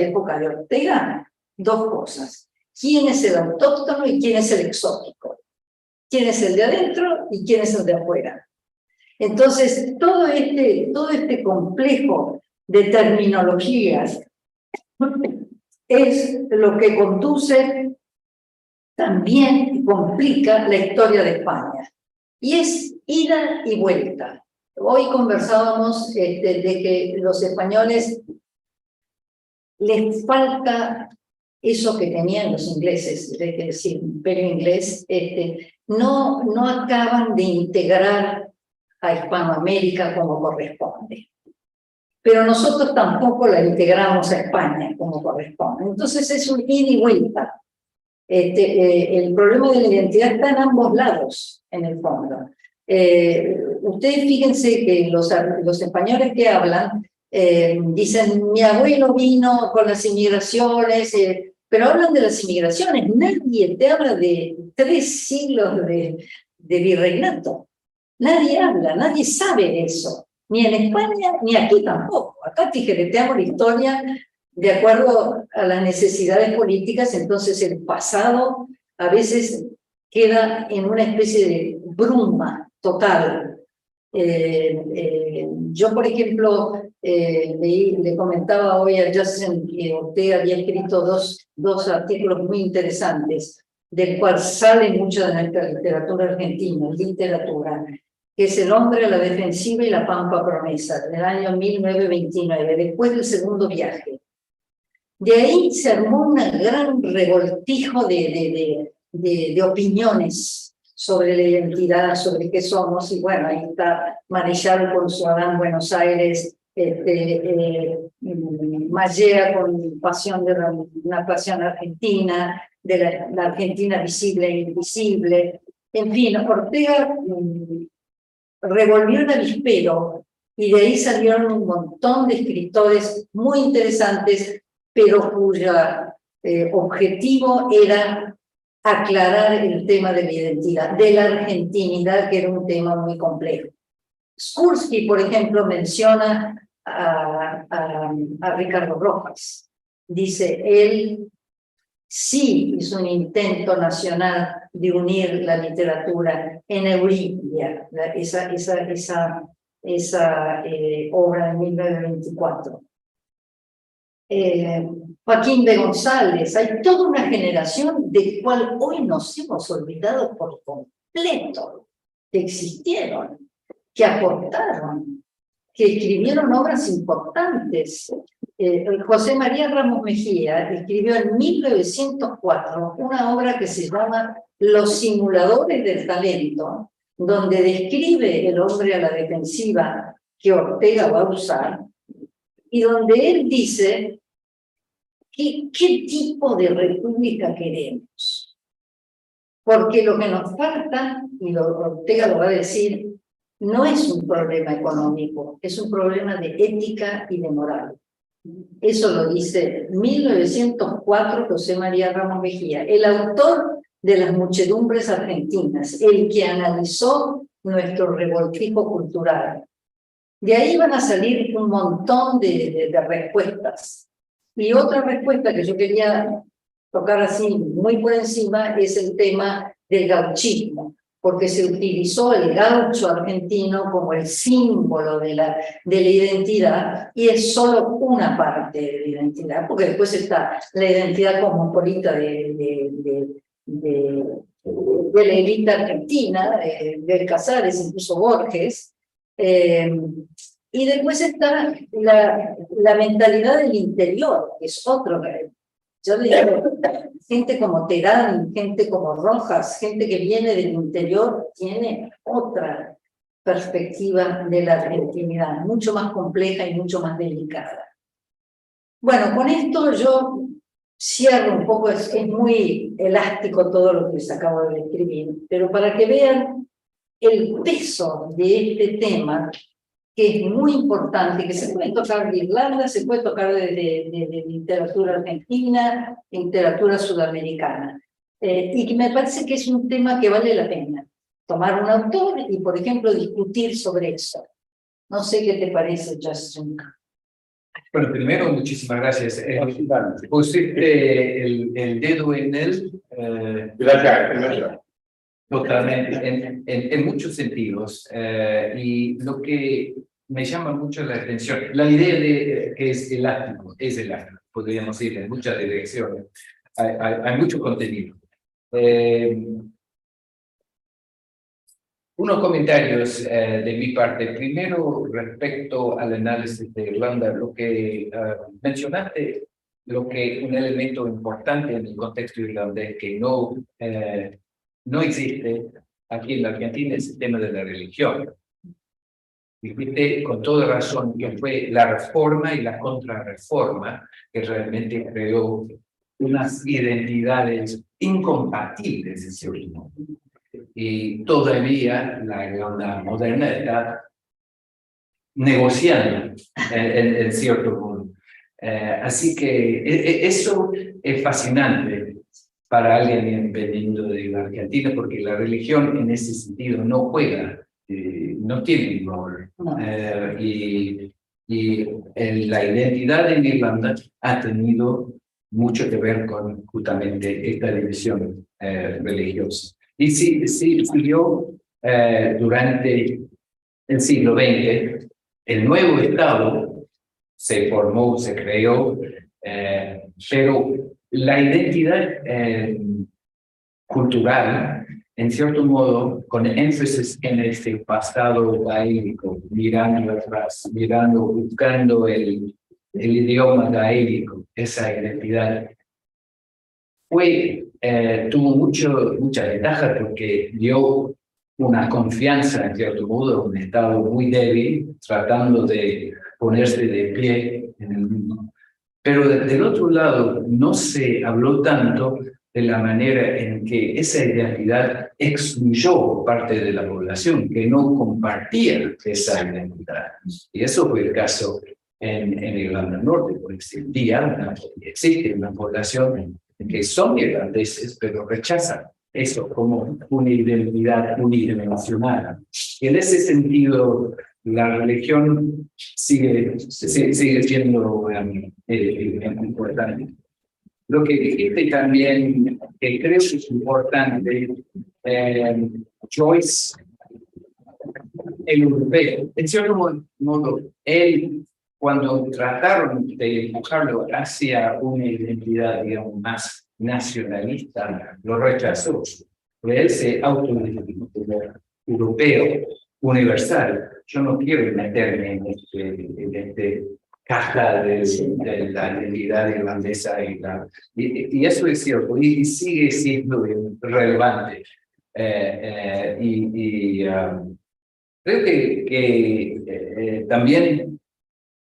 época de Ortega dos cosas. ¿Quién es el autóctono y quién es el exótico? ¿Quién es el de adentro y quién es el de afuera? Entonces, todo este complejo de terminologías es lo que conduce también y complica la historia de España. Y es ida y vuelta. Hoy conversábamos de que los españoles les falta eso que tenían los ingleses, es decir, el imperio inglés, no acaban de integrar a Hispanoamérica como corresponde. Pero nosotros tampoco la integramos a España como corresponde. Entonces es un ida y vuelta. El problema de la identidad está en ambos lados, en el fondo. Ustedes fíjense que los españoles que hablan dicen, mi abuelo vino con las inmigraciones, pero hablan de las inmigraciones. Nadie te habla de 3 siglos de virreinato. Nadie habla, nadie sabe eso. Ni en España, ni aquí tampoco. Acá tijereteamos la historia de acuerdo a las necesidades políticas, entonces el pasado a veces queda en una especie de bruma total. Yo, por ejemplo, le comentaba hoy a Justin que Ortega había escrito dos artículos muy interesantes, del cual sale mucho de nuestra literatura argentina, que es El hombre a la defensiva y la pampa promesa, del año 1929, después del segundo viaje. De ahí se armó un gran revoltijo de opiniones sobre la identidad, sobre qué somos, y bueno, ahí está Marechal con su Adán Buenos Aires, Mallea con una pasión argentina, de la Argentina visible e invisible. En fin, Ortega revolvió el avispero y de ahí salieron un montón de escritores muy interesantes, pero cuyo objetivo era aclarar el tema de la identidad, de la argentinidad, que era un tema muy complejo. Skursky, por ejemplo, menciona a Ricardo Rojas. Dice, él sí hizo un intento nacional de unir la literatura en Euridia, esa obra de 1924. Joaquín de González, hay toda una generación de cual hoy nos hemos olvidado por completo, que existieron, que aportaron, que escribieron obras importantes. José María Ramos Mejía escribió en 1904 una obra que se llama Los simuladores del talento, donde describe el hombre a la defensiva que Ortega va a usar, y donde él dice qué tipo de república queremos. Porque lo que nos falta, y Ortega lo va a decir, no es un problema económico, es un problema de ética y de moral. Eso lo dice 1904 José María Ramos Mejía, el autor de Las muchedumbres argentinas, el que analizó nuestro revoltijo cultural. De ahí van a salir un montón de respuestas. Y otra respuesta que yo quería tocar así muy por encima es el tema del gauchismo, porque se utilizó el gaucho argentino como el símbolo de la identidad, y es solo una parte de la identidad, porque después está la identidad cosmopolita de la élite argentina, de Casares, incluso Borges, y después está la mentalidad del interior, que es otro. Yo digo, gente como Terán, gente como Rojas, gente que viene del interior, tiene otra perspectiva de la argentinidad, mucho más compleja y mucho más delicada. Bueno, con esto yo cierro un poco, es muy elástico todo lo que les acabo de describir, pero para que vean el peso de este tema, que es muy importante, que se puede tocar de Irlanda, se puede tocar de literatura argentina, literatura sudamericana, y que me parece que es un tema que vale la pena tomar un autor y, por ejemplo, discutir sobre eso. No sé qué te parece, Justin. Bueno, primero, muchísimas gracias. Pusiste el dedo en él. Gracias. Totalmente, en muchos sentidos. Y lo que me llama mucho la atención, la idea de que es elástico, podríamos ir en muchas direcciones. Hay mucho contenido. Unos comentarios de mi parte. Primero, respecto al análisis de Irlanda, lo que mencionaste, un elemento importante en el contexto irlandés que no existe aquí en la Argentina es el tema de la religión. Dijiste con toda razón que fue la reforma y la contrarreforma que realmente creó unas identidades incompatibles en cierto modo. Y todavía la Irlanda moderna está negociando en cierto modo. Así que eso es fascinante para alguien veniendo de la Argentina, porque la religión en ese sentido no juega, no tiene un rol. Y la identidad en Irlanda ha tenido mucho que ver con justamente esta división religiosa. Y sí siguió durante el siglo XX, el nuevo Estado se formó, se creó, pero la identidad cultural, en cierto modo, con énfasis en este pasado gaélico, mirando atrás, buscando el idioma gaélico, esa identidad, tuvo mucha ventaja porque dio una confianza, en cierto modo, a un Estado muy débil, tratando de ponerse de pie en el mundo. Pero del otro lado, no se habló tanto de la manera en que esa identidad excluyó parte de la población que no compartía esa identidad. Y eso fue el caso en Irlanda del Norte, porque existe una población que son irlandeses, pero rechazan eso como una identidad unidimensional. Y en ese sentido, la religión sigue siendo importante. Lo que dijiste también, que creo que es importante, Joyce, el europeo, en cierto modo, él, cuando trataron de empujarlo hacia una identidad, digamos, más nacionalista, lo rechazó. Pero él se autodefinió como europeo, universal. Yo no quiero meterme en este caja de la identidad irlandesa y eso es cierto y sigue siendo relevante creo que también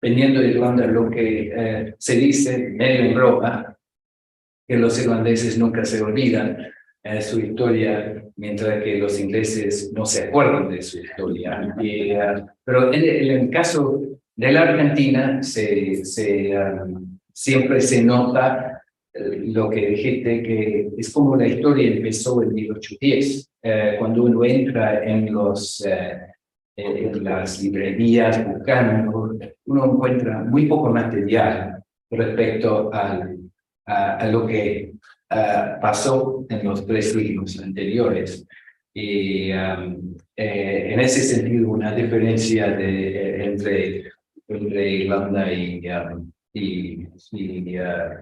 veniendo de Irlanda lo que se dice medio en broma que los irlandeses nunca se olvidan su historia, mientras que los ingleses no se acuerdan de su historia. Pero en el caso de la Argentina siempre se nota lo que dijiste, que es como la historia empezó en 1810, cuando uno entra en las librerías buscando, uno encuentra muy poco material respecto a lo que pasó en los 3 siglos anteriores. Y en ese sentido, una diferencia entre Irlanda y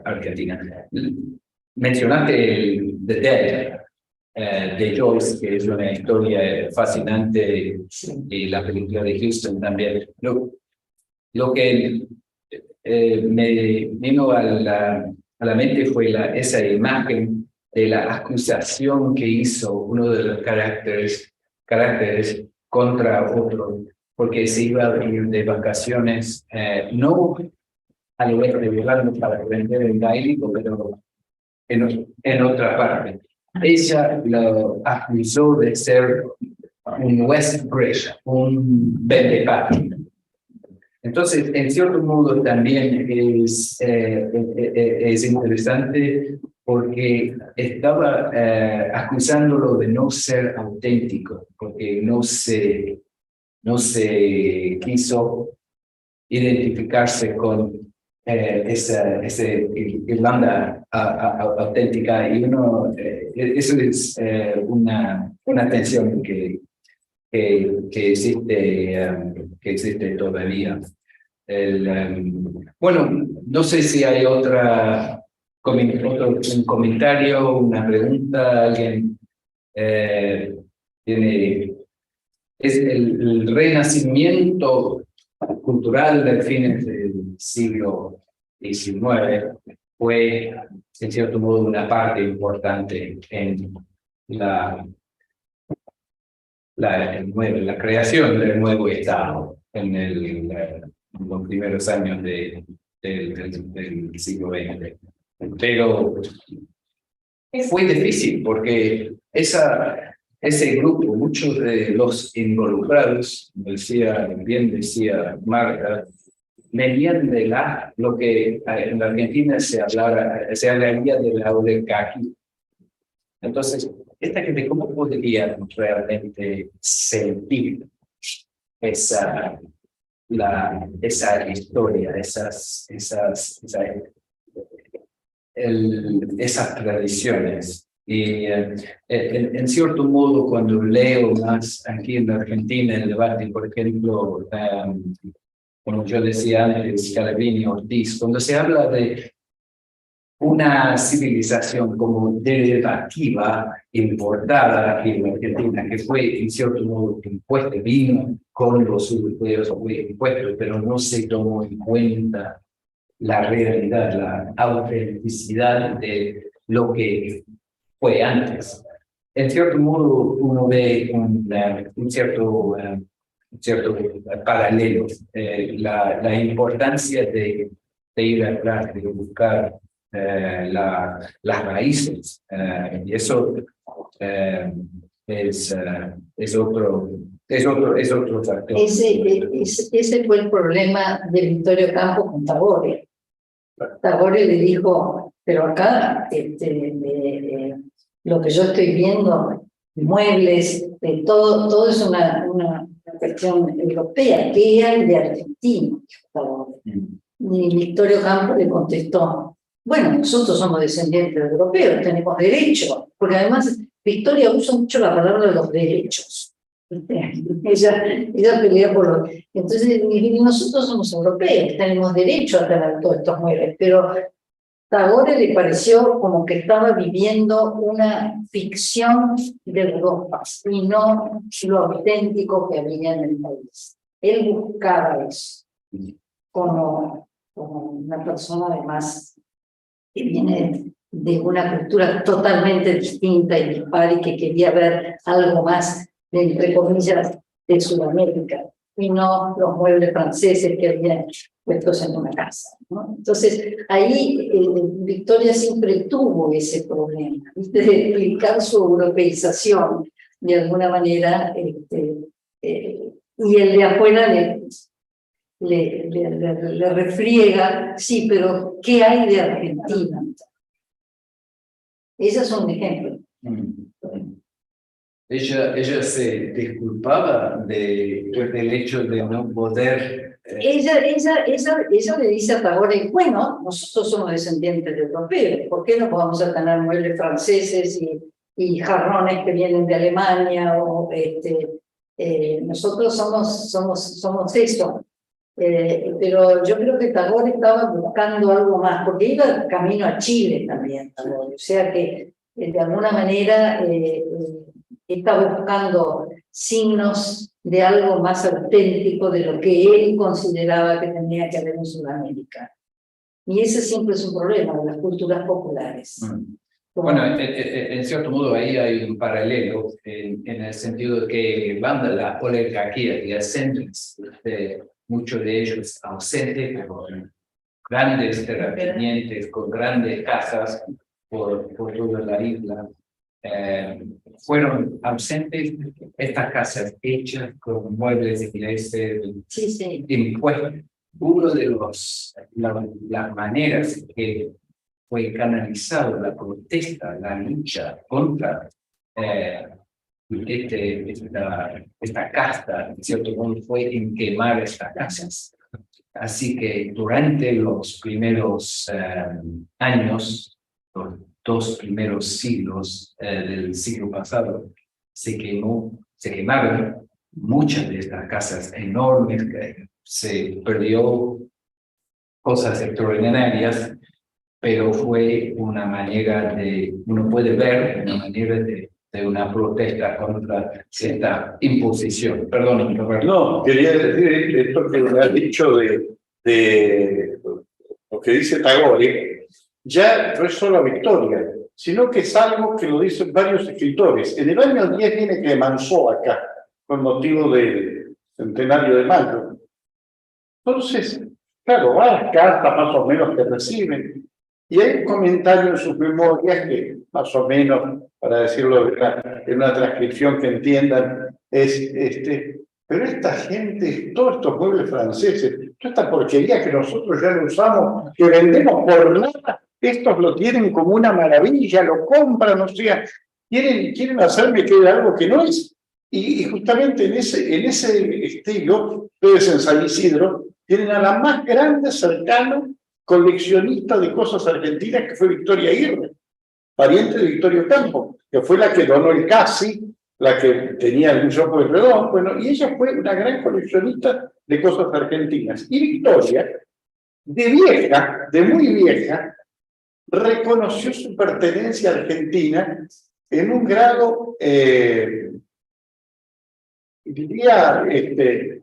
Argentina. Mencionaste The Dead de Joyce, que es una historia fascinante, y la película de Houston también. Lo que me vino a la mente fue esa imagen de la acusación que hizo uno de los caracteres contra otro, porque se iba a ir de vacaciones, no al oeste de Irlanda para aprender el gaélico, pero en otra parte. Ella lo acusó de ser un West Bridge, un vendepatria. Entonces, en cierto modo también es interesante porque estaba acusándolo de no ser auténtico, porque no se quiso identificarse con esa Irlanda auténtica, y eso es una tensión que existe todavía. Bueno, no sé si hay otro un comentario, una pregunta, alguien tiene. Es el renacimiento cultural del fines del siglo XIX fue, en cierto modo, una parte importante en la creación del nuevo Estado en los primeros años del siglo XX. Pero fue difícil porque ese grupo, muchos de los involucrados, bien decía Marta, venían de lo que en la Argentina se hablaría de la oligarquía. Entonces, esta gente, ¿cómo podría realmente sentir esa historia, esas tradiciones? Y en cierto modo, cuando leo más aquí en la Argentina el debate, por ejemplo, como yo decía antes, Scalabrini, Ortiz, cuando se habla de una civilización como derivativa, importada aquí en la Argentina, que fue en cierto modo impuesta, vino con los europeos, fue impuesto, pero no se tomó en cuenta la realidad, la autenticidad de lo que fue antes. En cierto modo, uno ve un cierto paralelo, la importancia de ir atrás, de buscar las raíces, y eso es otro factor. Ese fue el problema de Vittorio Campo con Tagore. Tagore le dijo, pero acá lo que yo estoy viendo, muebles, todo es una cuestión europea. ¿Qué hay de argentino? Y Vittorio Campo le contestó, bueno, nosotros somos descendientes de europeos, tenemos derecho, porque además Victoria usa mucho la palabra de los derechos. Ella pelea por los... Entonces, nosotros somos europeos, tenemos derecho a tener todos estos muebles, pero Tagore le pareció como que estaba viviendo una ficción de Europa y no lo auténtico que había en el país. Él buscaba eso como una persona además que viene de una cultura totalmente distinta y dispar y que quería ver algo más, entre comillas, de Sudamérica y no los muebles franceses que habían puestos en una casa, ¿no? Entonces, ahí Victoria siempre tuvo ese problema, ¿viste? De explicar su europeización de alguna manera, y el de afuera le refriega, sí, pero ¿qué hay de Argentina? Ese es un ejemplo. Ella se disculpaba del hecho de no poder ella le dice a Tagore, bueno, nosotros somos descendientes de europeos, ¿por qué no podemos tener muebles franceses y jarrones que vienen de Alemania? O, nosotros somos eso. Pero yo creo que Tagore estaba buscando algo más, porque iba camino a Chile también, Tagore. O sea que de alguna manera está buscando signos de algo más auténtico de lo que él consideraba que tenía que haber en Sudamérica. Y ese siempre es un problema de las culturas populares. Bueno, en cierto modo ahí hay un paralelo en el sentido de que van la oligarquía y ascendentes, muchos de ellos ausentes, con grandes terratenientes, con grandes casas por toda la isla. Fueron ausentes estas casas hechas con muebles de iglesia, Sí. impuestos. Uno de las maneras que fue canalizado la protesta, la lucha contra esta casta, en cierto modo, fue en quemar estas casas. Así que durante los primeros años, los 2 primeros siglos del siglo pasado, se quemaron muchas de estas casas enormes, se perdió cosas extraordinarias, pero fue una manera uno puede ver una manera de una protesta contra esta imposición. Perdón, Roberto. No, quería decir esto que me has dicho de lo que dice Tagore, ya no es solo Victoria, sino que es algo que lo dicen varios escritores. En el año 10 viene Clemenceau acá, con motivo del centenario de Mayo. Entonces, claro, va a las cartas más o menos que reciben, y hay un comentario en sus memorias que, más o menos, para decirlo en una transcripción que entiendan, es pero esta gente, todos estos muebles franceses, toda esta porquería que nosotros ya no usamos, que vendemos por nada, estos lo tienen como una maravilla, lo compran, o sea, quieren hacerme que algo que no es. Y justamente en ese estilo, ustedes en San Isidro tienen a la más grande, cercana, coleccionista de cosas argentinas, que fue Victoria Aguirre, pariente de Victorio Campo, que fue la que donó el Casi, la que tenía el Museo Pueyrredón, bueno, y ella fue una gran coleccionista de cosas argentinas. Y Victoria, de vieja, de muy vieja, reconoció su pertenencia a Argentina en un grado, diría, de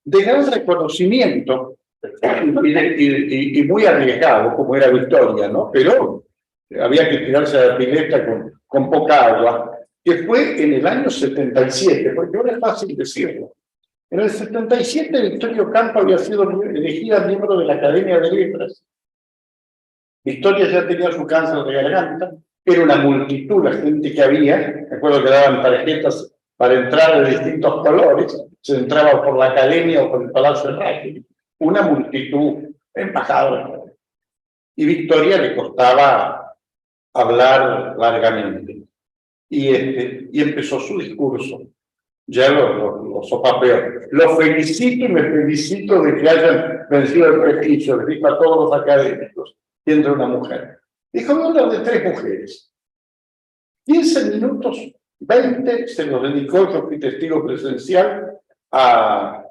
gran reconocimiento y muy arriesgado, como era Victoria, ¿no? Pero había que tirarse a la pileta con poca agua, que fue en el año 77, porque ahora es fácil decirlo. En el 77 Victorio Campo había sido elegida miembro de la Academia de Letras. Victoria ya tenía su cáncer de garganta, era una multitud la gente que había, me acuerdo que daban tarjetas para entrar de distintos colores, se entraba por la Academia o por el Palacio de Racing, una multitud, embajadora. Y Victoria le costaba hablar largamente. Y empezó su discurso. Ya lo sopapeó. Lo felicito y me felicito de que hayan vencido el prestigio, les dijo a todos los académicos, y entre una mujer. Dijo, voy a hablar de 3 mujeres. 15 minutos, 20 se los dedicó, yo fui testigo presencial, a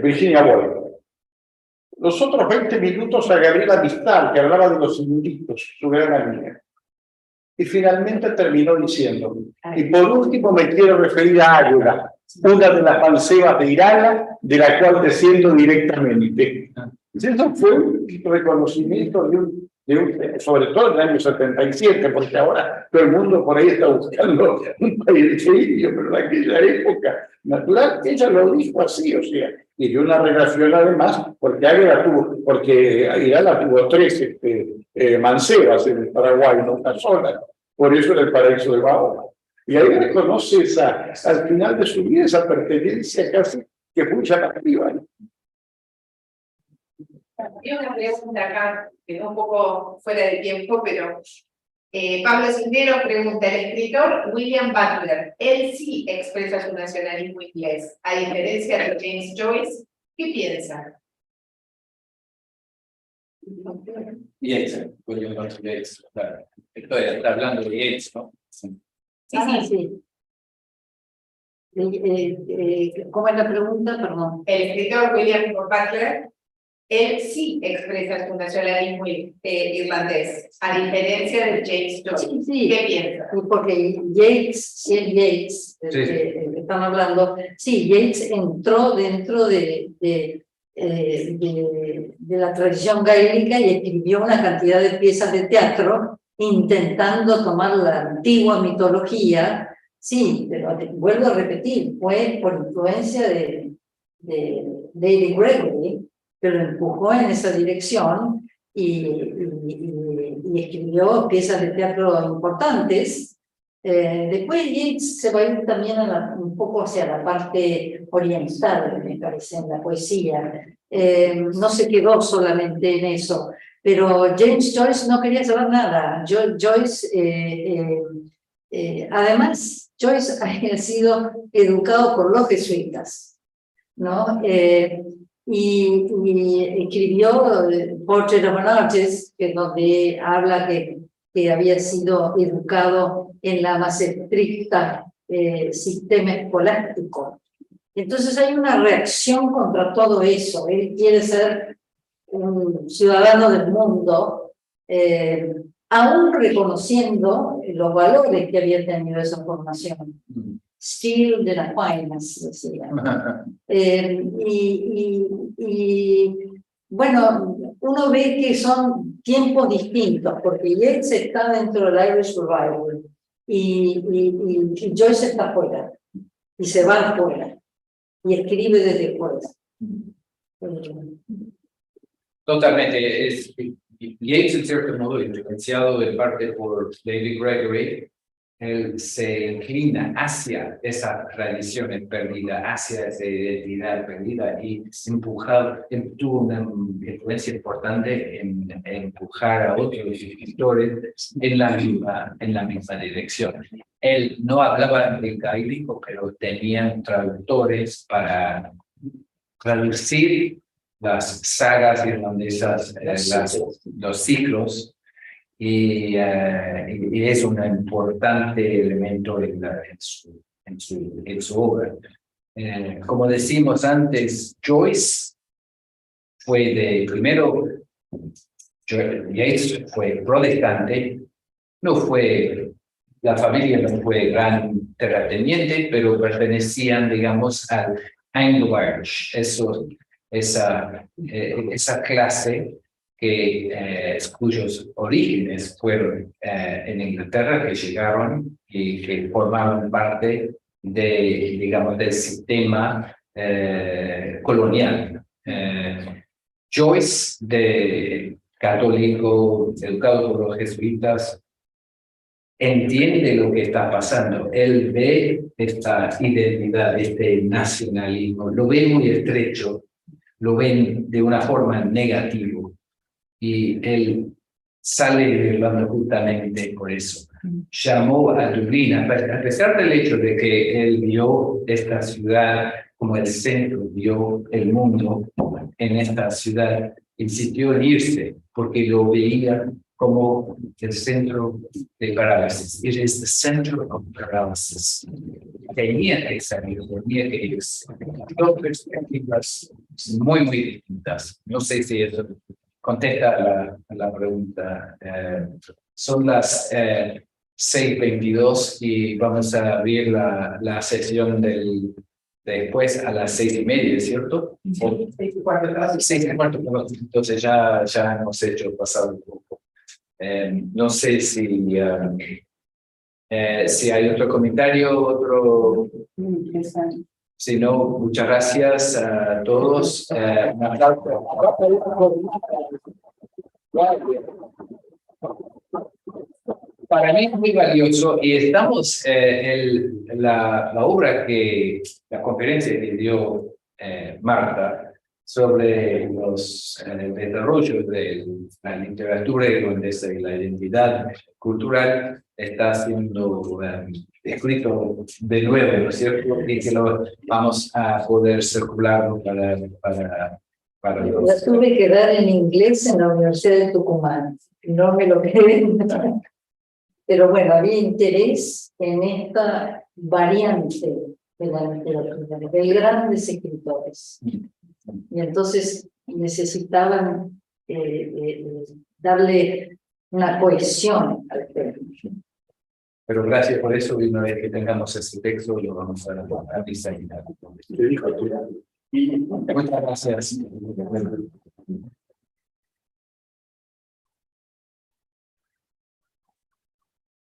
Virginia Woolf. Los otros 20 minutos a Gabriela Mistral, que hablaba de los inditos, su gran amiga. Y finalmente terminó diciendo, y por último me quiero referir a Águeda, una de las mancebas de Irala, de la cual desciendo directamente. Eso fue un reconocimiento sobre todo en el año 77, porque ahora todo el mundo por ahí está buscando un país indio, pero en aquella época natural, ella lo dijo así, o sea, y dio una relación además, porque Irala tuvo 3 mancebas en el Paraguay, no una sola, por eso era el paraíso de Bahía. Y ahí reconoce al final de su vida esa pertenencia casi que fue llamativa. Hay una pregunta acá, que es un poco fuera de tiempo, pero Pablo Cisneros pregunta, el escritor William Butler, él sí expresa su nacionalismo inglés, a diferencia de James Joyce, ¿qué piensa? Yates, William Butler Yeats, claro. Está hablando de Yates, ¿no? Sí. Sí. ¿Cómo es la pregunta? Perdón. El escritor William Butler, él sí expresa su nacionalismo irlandés, a diferencia de James Joyce. Sí. ¿Qué piensa? Porque Yates, si es Yates, Sí. están hablando, sí, Yates entró dentro de la tradición gaélica y escribió una cantidad de piezas de teatro intentando tomar la antigua mitología. Sí, pero vuelvo a repetir, fue por influencia de David Gregory, que lo empujó en esa dirección y escribió piezas de teatro importantes. Después Yeats se va a ir también un poco hacia la parte oriental, me parece, en la poesía. No se quedó solamente en eso, pero James Joyce no quería saber nada. Joyce, además, Joyce había sido educado por los jesuitas, ¿no? Y escribió Portrait of an Artist, que donde habla que había sido educado en la más estricta sistema escolástico. Entonces hay una reacción contra todo eso. Él quiere ser un ciudadano del mundo, aún reconociendo los valores que había tenido esa formación. Still de la Aquinas, decía. Bueno, uno ve que son tiempos distintos, porque Yeats está dentro del Irish Revival y Joyce está fuera, y se va afuera, y escribe desde fuera. Totalmente. Yates, en cierto modo, influenciado en parte por David Gregory, él se inclina hacia esas tradiciones perdidas, hacia esa identidad perdida y tuvo una influencia importante en empujar a otros escritores en la misma dirección. Él no hablaba en gaélico, pero tenían traductores para traducir las sagas irlandesas, los ciclos, y es un importante elemento en su obra. Como decimos antes, Joyce fue primero, Yates fue protestante, la familia no fue gran terrateniente, pero pertenecían, digamos, al Anglo-Irish, esa clase cuyos orígenes fueron en Inglaterra, que llegaron y que formaron parte digamos, del sistema colonial. Joyce, de católico, educado por los jesuitas, entiende lo que está pasando. Él ve esta identidad, este nacionalismo, lo ve muy estrecho, lo ven de una forma negativa. Y él sale de Irlanda justamente por eso. Llamó a Dublín, a pesar del hecho de que él vio esta ciudad como el centro, vio el mundo en esta ciudad, insistió en irse porque lo veía como el centro de parálisis. It is the center of paralysis. Tenía que salir, tenía que irse. Dos perspectivas muy, muy distintas. No sé si eso contesta la pregunta. Son las 6:22 y vamos a abrir la sesión después a las 6:30, ¿cierto? 6:15. Entonces ya hemos hecho pasar un poco. No sé si hay otro comentario, Si no, muchas gracias a todos. Un aplauso. Para mí es muy valioso y estamos la obra la conferencia que dio Marta sobre los desarrollos de la literatura irlandesa y la identidad cultural está siendo escrito de nuevo, ¿no es cierto? Y que lo vamos a poder circular para La los... tuve que dar en inglés en la Universidad de Tucumán. No me lo creen. Pero bueno, había interés en esta variante de la literatura, de grandes escritores. Y entonces necesitaban darle una cohesión al tema. Pero gracias por eso, y una vez que tengamos ese texto, lo vamos a diseñar. Muchas gracias.